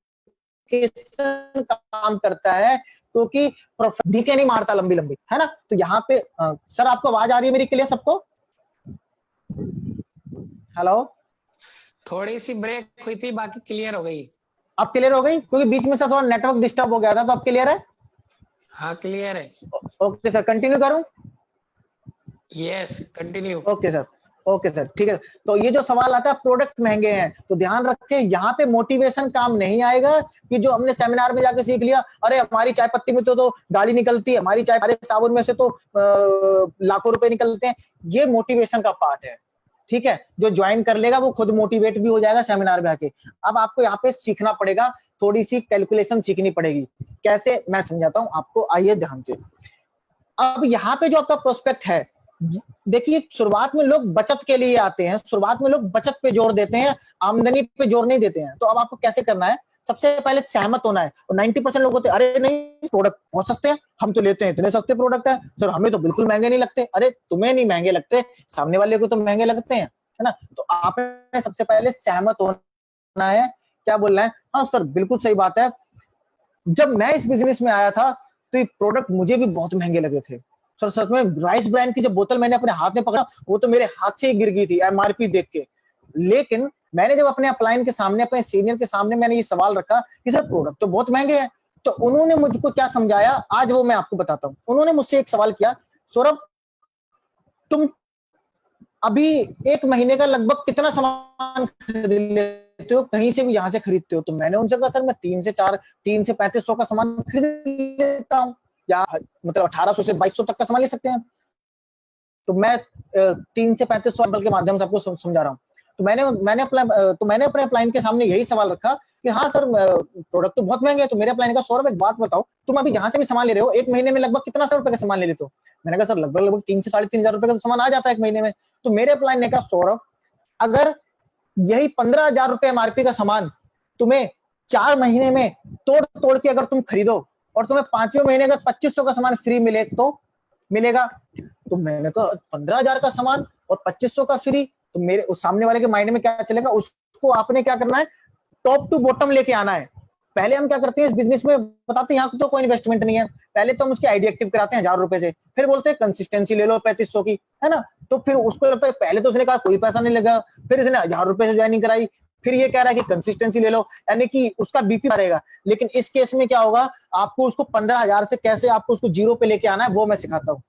काम करता है, क्योंकि डीके नहीं मारता लंबी लंबी, है ना। तो यहाँ पे सर आपको आवाज आ रही है मेरी क्लियर सबको? हेलो, थोड़ी सी ब्रेक हुई थी, बाकी क्लियर हो गई। अब क्लियर हो गई? क्योंकि बीच में से थोड़ा नेटवर्क डिस्टर्ब हो गया था, तो अब क्लियर है? हाँ क्लियर है। ओके सर, कंटिन्यू करूं? Yes continue. Okay sir, okay sir, ठीक है। तो ये जो सवाल आता है प्रोडक्ट महंगे हैं, तो ध्यान रखें यहाँ पे मोटिवेशन काम नहीं आएगा कि जो हमने सेमिनार में जाके सीख लिया, अरे हमारी चाय पत्ती में तो गाड़ी निकलती है, हमारी चाय, हमारे साबुन में से तो लाखों रुपए निकलते हैं। ये मोटिवेशन का पार्ट है, ठीक है। जो ज्वाइन कर लेगा वो खुद मोटिवेट भी हो जाएगा सेमिनार में आके। अब आपको यहाँ पे सीखना पड़ेगा, थोड़ी सी कैलकुलेशन सीखनी पड़ेगी। कैसे, मैं समझाता हूँ आपको, आइए ध्यान से। अब यहाँ पे जो आपका प्रोस्पेक्ट है, देखिए शुरुआत में लोग बचत के लिए आते हैं, शुरुआत में लोग बचत पे जोर देते हैं, आमदनी पे जोर नहीं देते हैं। तो अब आपको कैसे करना है, सबसे पहले सहमत होना है। और 90% लोग होते हैं, अरे नहीं प्रोडक्ट बहुत सस्ते हैं, हम तो लेते हैं, इतने सस्ते प्रोडक्ट है सर, हमें तो बिल्कुल महंगे नहीं लगते। अरे तुम्हें नहीं महंगे लगते, सामने वाले को तो महंगे लगते हैं, है ना। तो आपने सबसे पहले सहमत होना है। क्या बोल रहे हैं? हाँ सर बिल्कुल सही बात है, जब मैं इस बिजनेस में आया था तो ये प्रोडक्ट मुझे भी बहुत महंगे लगे थे सर। सच में राइस ब्रांड की जब बोतल मैंने अपने हाथ में पकड़ा, वो तो मेरे हाथ से ही गिर गई थी एमआरपी देख के। लेकिन मैंने जब अपने अपलाइन के सामने, अपने सीनियर के सामने मैंने ये सवाल रखा कि सर प्रोडक्ट तो बहुत महंगे हैं, तो उन्होंने मुझको क्या समझाया, आज वो मैं आपको बताता हूँ। उन्होंने मुझसे एक सवाल किया, सौरभ तुम अभी एक महीने का लगभग कितना सामान खरीद लेते हो, कहीं से भी यहाँ से खरीदते हो? तो मैंने उनसे कहा सर मैं 3 से 3500 का सामान खरीद लेता हूँ, या मतलब 1800 से 2200 तक का सामान ले सकते हैं। तो मैं 3 से 3500 के माध्यम से आपको समझा रहा हूँ। तो मैंने अपने अपलाइन के सामने यही सवाल रखा कि हाँ सर प्रोडक्ट तो बहुत महंगे है। तो मेरे अपलाइन का सौरभ एक बात बताओ, तुम अभी जहां से भी सामान ले रहे हो, एक महीने में लगभग कितना 100 रुपए का सामान ले लेते हो? मैंने कहा सर लगभग 3 से 3500 रुपए का सामान आ जाता है एक महीने में। तो मेरे अपलाइन ने कहा सौरभ अगर यही 15,000 रुपए एमआरपी का सामान तुम्हें 4 महीने में तोड़ तोड़ के अगर तुम खरीदो और तुम्हें 5वें महीने अगर 2500 का सामान फ्री मिले तो मिलेगा। तो मैंने कहा 15,000 का सामान और 2500 का फ्री, तो मेरे उस सामने वाले के माइंड में क्या चलेगा, उसको आपने क्या करना है, टॉप टू बॉटम लेके आना है। पहले हम क्या करते हैं इस बिजनेस में, बताते हैं यहाँ तो कोई इन्वेस्टमेंट नहीं है, पहले तो हम उसकी आईडी एक्टिव कराते हैं 1000 रुपए से, फिर बोलते हैं कंसिस्टेंसी ले लो 3500 की, है ना। तो फिर उसको लगता है, पहले तो उसने कहा कोई पैसा नहीं लगा, फिर इसने 1000 रुपए से ज्वाइनिंग कराई, फिर ये कह रहा है कि कंसिस्टेंसी ले लो, यानी कि उसका बीपी बढ़ेगा। लेकिन इस केस में क्या होगा, आपको उसको 15,000 से कैसे आपको उसको जीरो पे लेके आना है वो मैं सिखाता हूँ।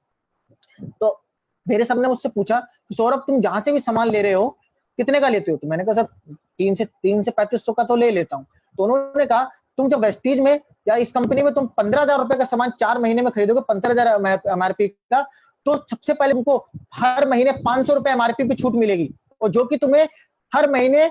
तो मेरे सर ने मुझसे पूछा कि सौरभ तुम जहां से भी सामान ले रहे हो कितने का लेते हो? तो मैंने कहा सर 3 से 3500 का तो ले लेता हूँ। तो उन्होंने कहा तुम जब वेस्टीज में या इस कंपनी में तुम 15,000 रुपए का सामान 4 महीने में खरीदोगे 15,000 एमआरपी का, तो सबसे पहले तुमको हर महीने 500 रुपए एमआरपी पे छूट मिलेगी, और जो कि तुम्हें हर महीने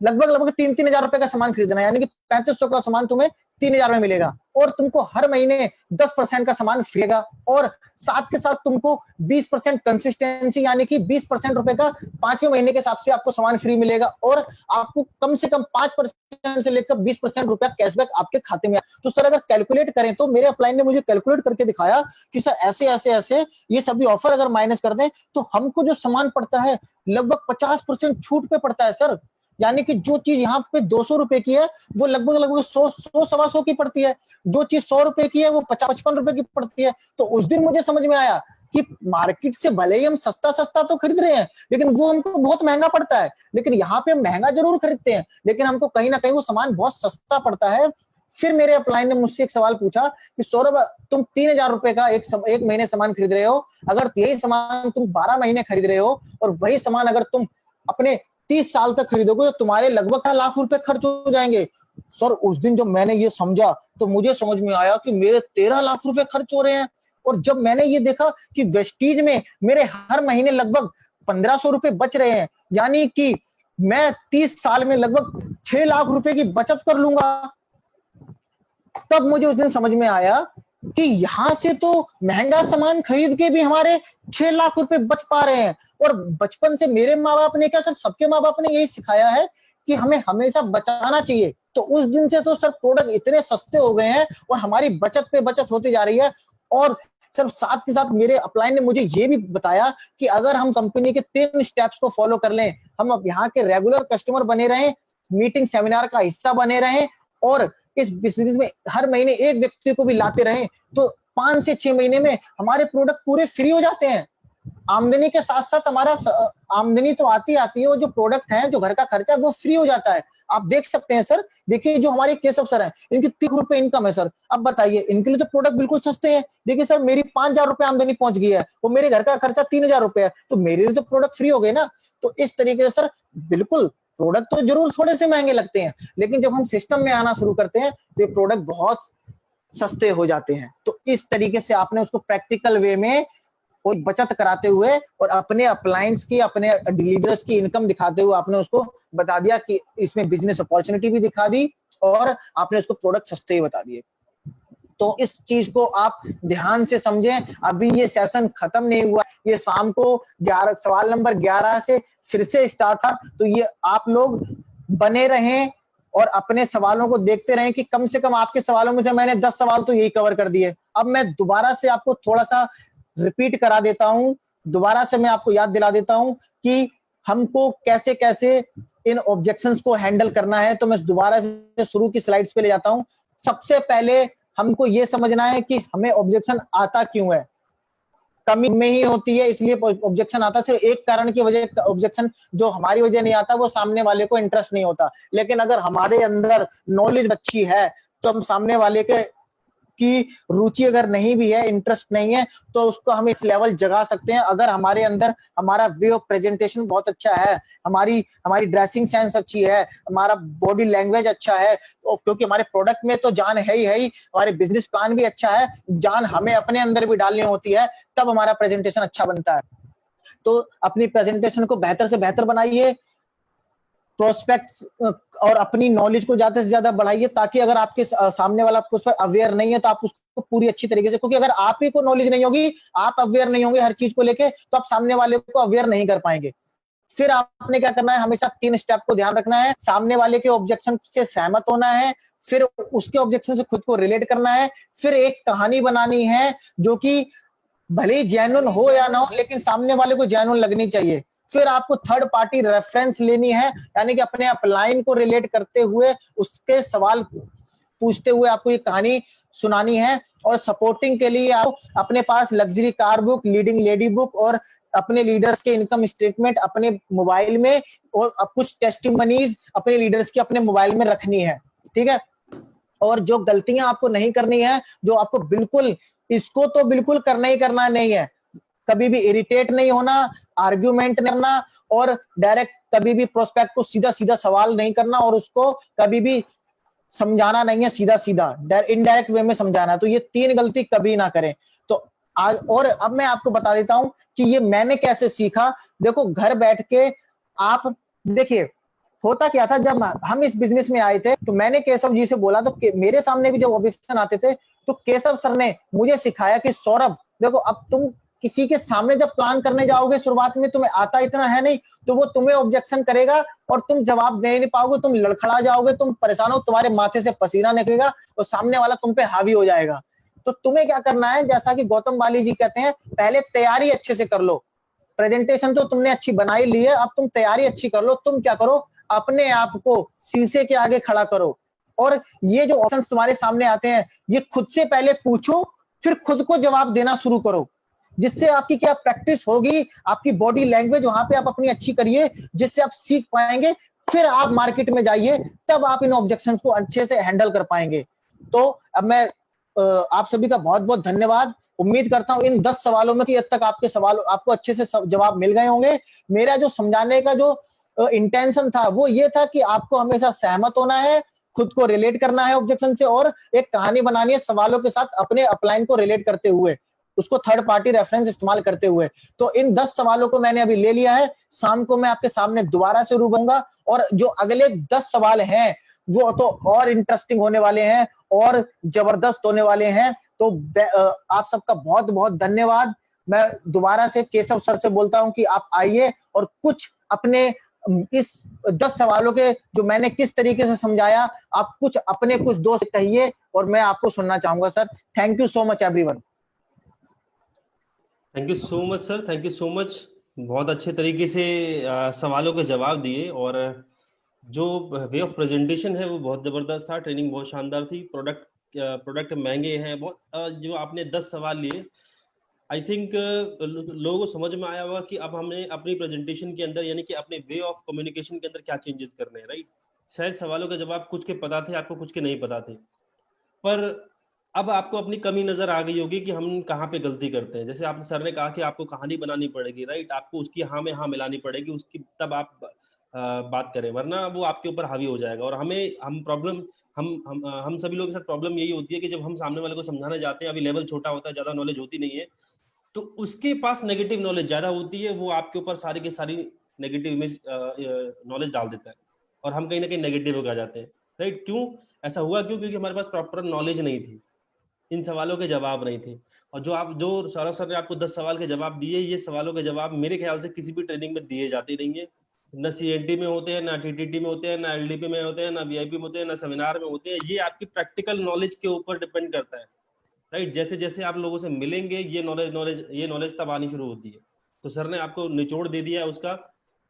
लगभग 3-3 हजार रुपए का सामान खरीदना है, यानी कि 3500 का सामान तुम्हें 3000 में मिलेगा, और तुमको हर महीने 10% का सामान फ्रीगा, और साथ के साथ तुमको 20% कंसिस्टेंसी यानी कि 20% रुपए का 5वें महीने के हिसाब से आपको सामान फ्री मिलेगा, और आपको कम से कम 5% से लेकर 20% रुपया कैशबैक आपके खाते में। तो सर अगर कैलकुलेट करें तो मेरे अपलाइन ने मुझे कैलकुलेट करके दिखाया कि सर ऐसे ऐसे ऐसे ये सभी ऑफर अगर माइनस कर दें तो हमको जो सामान पड़ता है लगभग 50% छूट पे पड़ता है सर। यानी कि जो चीज यहाँ पे 200 रुपए की है वो लगभग 100-100-125 की पड़ती है, जो चीज 100 रुपए की है वो 50-55 रुपए की पड़ती है। तो उस दिन मुझे समझ में आया कि मार्केट से भले ही हम सस्ता सस्ता तो खरीद रहे हैं, लेकिन वो हमको बहुत महंगा पड़ता है। लेकिन यहाँ पे महंगा जरूर खरीदते हैं, लेकिन हमको कहीं ना कहीं वो सामान बहुत सस्ता पड़ता है। फिर मेरे अपलाइन ने मुझसे एक सवाल पूछा कि सौरभ तुम 3,000 रुपए का एक महीने सामान खरीद रहे हो, अगर यही सामान तुम 12 महीने खरीद रहे हो और वही सामान अगर तुम अपने 30 साल तक खरीदोगे तो तुम्हारे लगभग लाख रुपए खर्च हो जाएंगे। सर उस दिन जब मैंने ये समझा तो मुझे समझ में आया कि मेरे 13 लाख रुपए खर्च हो रहे हैं। और जब मैंने ये देखा कि वेस्टीज में मेरे हर महीने लगभग 1500 रुपए बच रहे हैं, यानी कि मैं 30 साल में लगभग 6 लाख रुपए की बचत कर लूंगा। तब मुझे उस दिन समझ में आया कि यहां से तो महंगा सामान खरीद के भी हमारे 6 लाख रुपए बच पा रहे हैं। और बचपन से मेरे माँ बाप ने क्या सर, सबके माँ बाप ने यही सिखाया है कि हमें हमेशा बचाना चाहिए। तो उस दिन से तो सर प्रोडक्ट इतने सस्ते हो गए हैं और हमारी बचत पे बचत होती जा रही है। और सर साथ के साथ मेरे अपलाइन ने मुझे ये भी बताया कि अगर हम कंपनी के 3 स्टेप्स को फॉलो कर लें, हम अब यहाँ के रेगुलर कस्टमर बने रहें, मीटिंग सेमिनार का हिस्सा बने रहें और इस बिजनेस में हर महीने एक व्यक्ति को भी लाते रहें, तो 5 से 6 महीने में हमारे प्रोडक्ट पूरे फ्री हो जाते हैं। आमदनी के साथ साथ हमारा आमदनी तो आती है और जो प्रोडक्ट है, जो घर का खर्चा, वो फ्री हो जाता है। आप देख सकते हैं सर, देखिए जो हमारे केशव सर हैं, इनकी 30 रुपए इनकम है सर। अब बताइए, इनके लिए तो प्रोडक्ट बिल्कुल सस्ते हैं। देखिए सर, मेरी 5,000 रुपए आमदनी पहुंच गई है और मेरे घर का खर्चा 3,000 रुपए है, तो मेरे लिए तो प्रोडक्ट फ्री हो गए ना। तो इस तरीके से सर बिल्कुल प्रोडक्ट तो जरूर थोड़े से महंगे लगते हैं, लेकिन जब हम सिस्टम में आना शुरू करते हैं तो ये प्रोडक्ट बहुत सस्ते हो जाते हैं। तो इस तरीके से आपने उसको प्रैक्टिकल वे में और बचत कराते हुए और अपने अपलायंस की, अपने डीलर्स की इनकम दिखाते हुए आपने उसको बता दिया कि इसमें बिजनेस अपॉर्चुनिटी भी दिखा दी और आपने उसको प्रोडक्ट सस्ते ही बता दिए। तो इस चीज को आप ध्यान से समझें। अभी ये सेशन खत्म नहीं हुआ, ये शाम को 11 सवाल नंबर 11 से फिर से स्टार्ट था। तो ये आप लोग बने रहें और अपने सवालों को देखते रहें कि कम से कम आपके सवालों में से मैंने 10 सवाल तो यही कवर कर दिए। अब मैं दोबारा से आपको थोड़ा सा रिपीट करा देता हूं, दोबारा से मैं आपको याद दिला देता हूं कि हमको कैसे कैसे इन ऑब्जेक्शंस को हैंडल करना है। तो मैं दोबारा से शुरू की स्लाइड्स पे ले जाता हूं। सबसे पहले हमको ये समझना है कि हमें ऑब्जेक्शन आता क्यों है। कमी में ही होती है, इसलिए ऑब्जेक्शन आता है। सिर्फ एक कारण की वजह ऑब्जेक्शन जो हमारी वजह नहीं आता, वो सामने वाले को इंटरेस्ट नहीं होता। लेकिन अगर हमारे अंदर नॉलेज अच्छी है तो हम सामने वाले के की रुचि अगर नहीं भी है, इंटरेस्ट नहीं है, तो उसको हम इस लेवल जगा सकते हैं। अगर हमारे अंदर हमारा वे ऑफ प्रेजेंटेशन बहुत अच्छा है, हमारी ड्रेसिंग सेंस अच्छी है, हमारा बॉडी लैंग्वेज अच्छा है, तो क्योंकि हमारे प्रोडक्ट में तो जान है ही, हमारे बिजनेस प्लान भी अच्छा है, जान हमें अपने अंदर भी डालनी होती है, तब हमारा प्रेजेंटेशन अच्छा बनता है। तो अपनी प्रेजेंटेशन को बेहतर से बेहतर बनाइए, प्रोस्पेक्ट और अपनी नॉलेज को ज्यादा से ज्यादा बढ़ाइए, ताकि अगर आपके सामने वाला उस पर अवेयर नहीं है तो आप उसको पूरी अच्छी तरीके से, क्योंकि अगर आप ही को नॉलेज नहीं होगी, आप अवेयर नहीं होंगे हर चीज को लेके, तो आप सामने वाले को अवेयर नहीं कर पाएंगे। फिर आपने क्या करना है, हमेशा 3 स्टेप को ध्यान रखना है। सामने वाले के ऑब्जेक्शन से सहमत होना है, फिर उसके ऑब्जेक्शन से खुद को रिलेट करना है, फिर एक कहानी बनानी है जो कि भले जेन्युइन हो या ना हो, लेकिन सामने वाले को जेन्युइन लगनी चाहिए। फिर आपको थर्ड पार्टी रेफरेंस लेनी है, यानी कि अपने अपलाइन को रिलेट करते हुए उसके सवाल पूछते हुए आपको ये कहानी सुनानी है। और सपोर्टिंग के लिए आप अपने पास luxury car book, leading lady book और अपने लीडर्स के इनकम स्टेटमेंट अपने मोबाइल में और कुछ टेस्टिमनीज अपने लीडर्स की अपने मोबाइल में रखनी है, ठीक है। और जो गलतियां आपको नहीं करनी है, जो आपको बिल्कुल, इसको तो बिल्कुल करना ही करना नहीं है, कभी भी इरिटेट नहीं होना, आर्ग्यूमेंट नहीं करना और डायरेक्ट कभी भी प्रोस्पेक्ट को सीधा सीधा सवाल नहीं करना और उसको कभी भी समझाना नहीं है, सीधा सीधा इनडायरेक्ट वे में समझाना। तो ये 3 गलती कभी ना करें। तो आज और अब मैं आपको बता देता हूं कि ये मैंने कैसे सीखा। देखो, घर बैठ के आप देखिए, होता क्या था, जब हम इस बिजनेस में आए थे तो मैंने केशव जी से बोला, तो मेरे सामने भी जब ऑब्जेक्शन आते थे तो केशव सर ने मुझे सिखाया कि सौरभ देखो, अब तुम किसी के सामने जब प्लान करने जाओगे, शुरुआत में तुम्हें आता इतना है नहीं, तो वो तुम्हें ऑब्जेक्शन करेगा और तुम जवाब दे नहीं पाओगे, तुम लड़खड़ा जाओगे, तुम परेशान हो, तुम्हारे माथे से पसीना निकलेगा और सामने वाला तुम पे हावी हो जाएगा। तो तुम्हें क्या करना है, जैसा कि गौतम बाली जी कहते हैं, पहले तैयारी अच्छे से कर लो। प्रेजेंटेशन तो तुमने अच्छी बनाई ली है, अब तुम तैयारी अच्छी कर लो। तुम क्या करो, अपने आप को शीशे के आगे खड़ा करो और ये जो ऑप्शंस तुम्हारे सामने आते हैं, ये खुद से पहले पूछो, फिर खुद को जवाब देना शुरू करो, जिससे आपकी क्या प्रैक्टिस होगी, आपकी बॉडी लैंग्वेज वहां पे आप अपनी अच्छी करिए, जिससे आप सीख पाएंगे। फिर आप मार्केट में जाइए, तब आप इन ऑब्जेक्शंस को अच्छे से हैंडल कर पाएंगे। तो अब मैं आप सभी का बहुत बहुत धन्यवाद। उम्मीद करता हूं इन 10 सवालों में से अब तक आपके सवाल आपको अच्छे से जवाब मिल गए होंगे। मेरा जो समझाने का जो इंटेंशन था वो ये था कि आपको हमेशा सहमत होना है, खुद को रिलेट करना है ऑब्जेक्शन से और एक कहानी बनानी है सवालों के साथ अपने अपलाइन को रिलेट करते हुए, उसको थर्ड पार्टी रेफरेंस इस्तेमाल करते हुए। तो इन 10 सवालों को मैंने अभी ले लिया है, शाम को मैं आपके सामने दोबारा से रूबरूंगा और जो अगले 10 सवाल हैं वो तो और इंटरेस्टिंग होने वाले हैं और जबरदस्त होने वाले हैं। तो आप सबका बहुत बहुत धन्यवाद। मैं दोबारा से केशव सर से बोलता हूं कि आप आइए और कुछ अपने इस 10 सवालों के जो मैंने किस तरीके से समझाया, आप कुछ अपने कुछ दोस्त कहिए और मैं आपको सुनना चाहूंगा sir. Thank you so much everyone. Thank you so much sir, thank you so much. बहुत अच्छे तरीके से सवालों के जवाब दिए और जो वे ऑफ प्रेजेंटेशन है वो बहुत जबरदस्त था। ट्रेनिंग बहुत शानदार थी। प्रोडक्ट महंगे हैं बहुत। जो आपने 10 सवाल लिए, आई थिंक लोगों को समझ में आया होगा कि अब हमने अपनी प्रेजेंटेशन के अंदर यानी कि अपने वे ऑफ कम्युनिकेशन के अंदर क्या चेंजेस करने हैं, राइट। शायद सवालों के जवाब कुछ के पता थे आपको, कुछ के नहीं पता थे, पर अब आपको अपनी कमी नजर आ गई होगी कि हम कहाँ पे गलती करते हैं। जैसे आप सर ने कहा कि आपको कहानी बनानी पड़ेगी, राइट। आपको उसकी हाँ में हाँ मिलानी पड़ेगी, उसकी तब आप बात करें, वरना वो आपके ऊपर हावी हो जाएगा। और हम सभी लोगों के साथ प्रॉब्लम यही होती है कि जब हम सामने वाले को समझाने जाते हैं, अभी लेवल छोटा होता है, ज्यादा नॉलेज होती नहीं है, तो उसके पास नेगेटिव नॉलेज ज्यादा होती है, वो आपके ऊपर सारी की सारी नेगेटिव नॉलेज डाल देता है और हम कहीं ना कहीं नेगेटिव हो जाते हैं, राइट। क्यों ऐसा हुआ? क्योंकि हमारे पास प्रॉपर नॉलेज नहीं थी, इन सवालों के जवाब नहीं थे। और जो सौरभ सर ने आपको 10 सवाल के जवाब दिए, ये सवालों के जवाब मेरे ख्याल से किसी भी ट्रेनिंग में दिए जाते नहीं है। न CNT में होते हैं, ना TTT में होते हैं, ना LDP में होते हैं, ना VIP में होते हैं, ना सेमिनार में होते हैं। ये आपकी प्रैक्टिकल नॉलेज के ऊपर डिपेंड करता है, राइट। जैसे जैसे आप लोगों से मिलेंगे ये नॉलेज तब आनी शुरू होती है। तो सर ने आपको निचोड़ दे दिया है उसका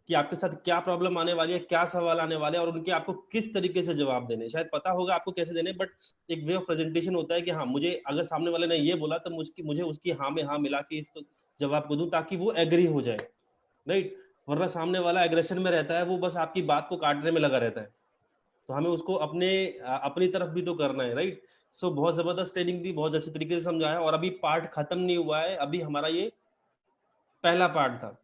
कि आपके साथ क्या प्रॉब्लम आने वाली है, क्या सवाल आने वाले हैं और उनके आपको किस तरीके से जवाब देने। शायद पता होगा आपको कैसे देने, बट एक वे ऑफ प्रेजेंटेशन होता है कि हाँ, मुझे अगर सामने वाले ने ये बोला तो मुझे उसकी हाँ में हाँ मिला के इस जवाब को दूं ताकि वो एग्री हो जाए, राइट। वरना सामने वाला एग्रेशन में रहता है, वो बस आपकी बात को काटने में लगा रहता है। तो हमें उसको अपनी तरफ भी तो करना है, राइट। सो बहुत जबरदस्त ट्रेनिंग थी, बहुत अच्छे तरीके से समझाया। और अभी पार्ट खत्म नहीं हुआ है, अभी हमारा ये पहला पार्ट था।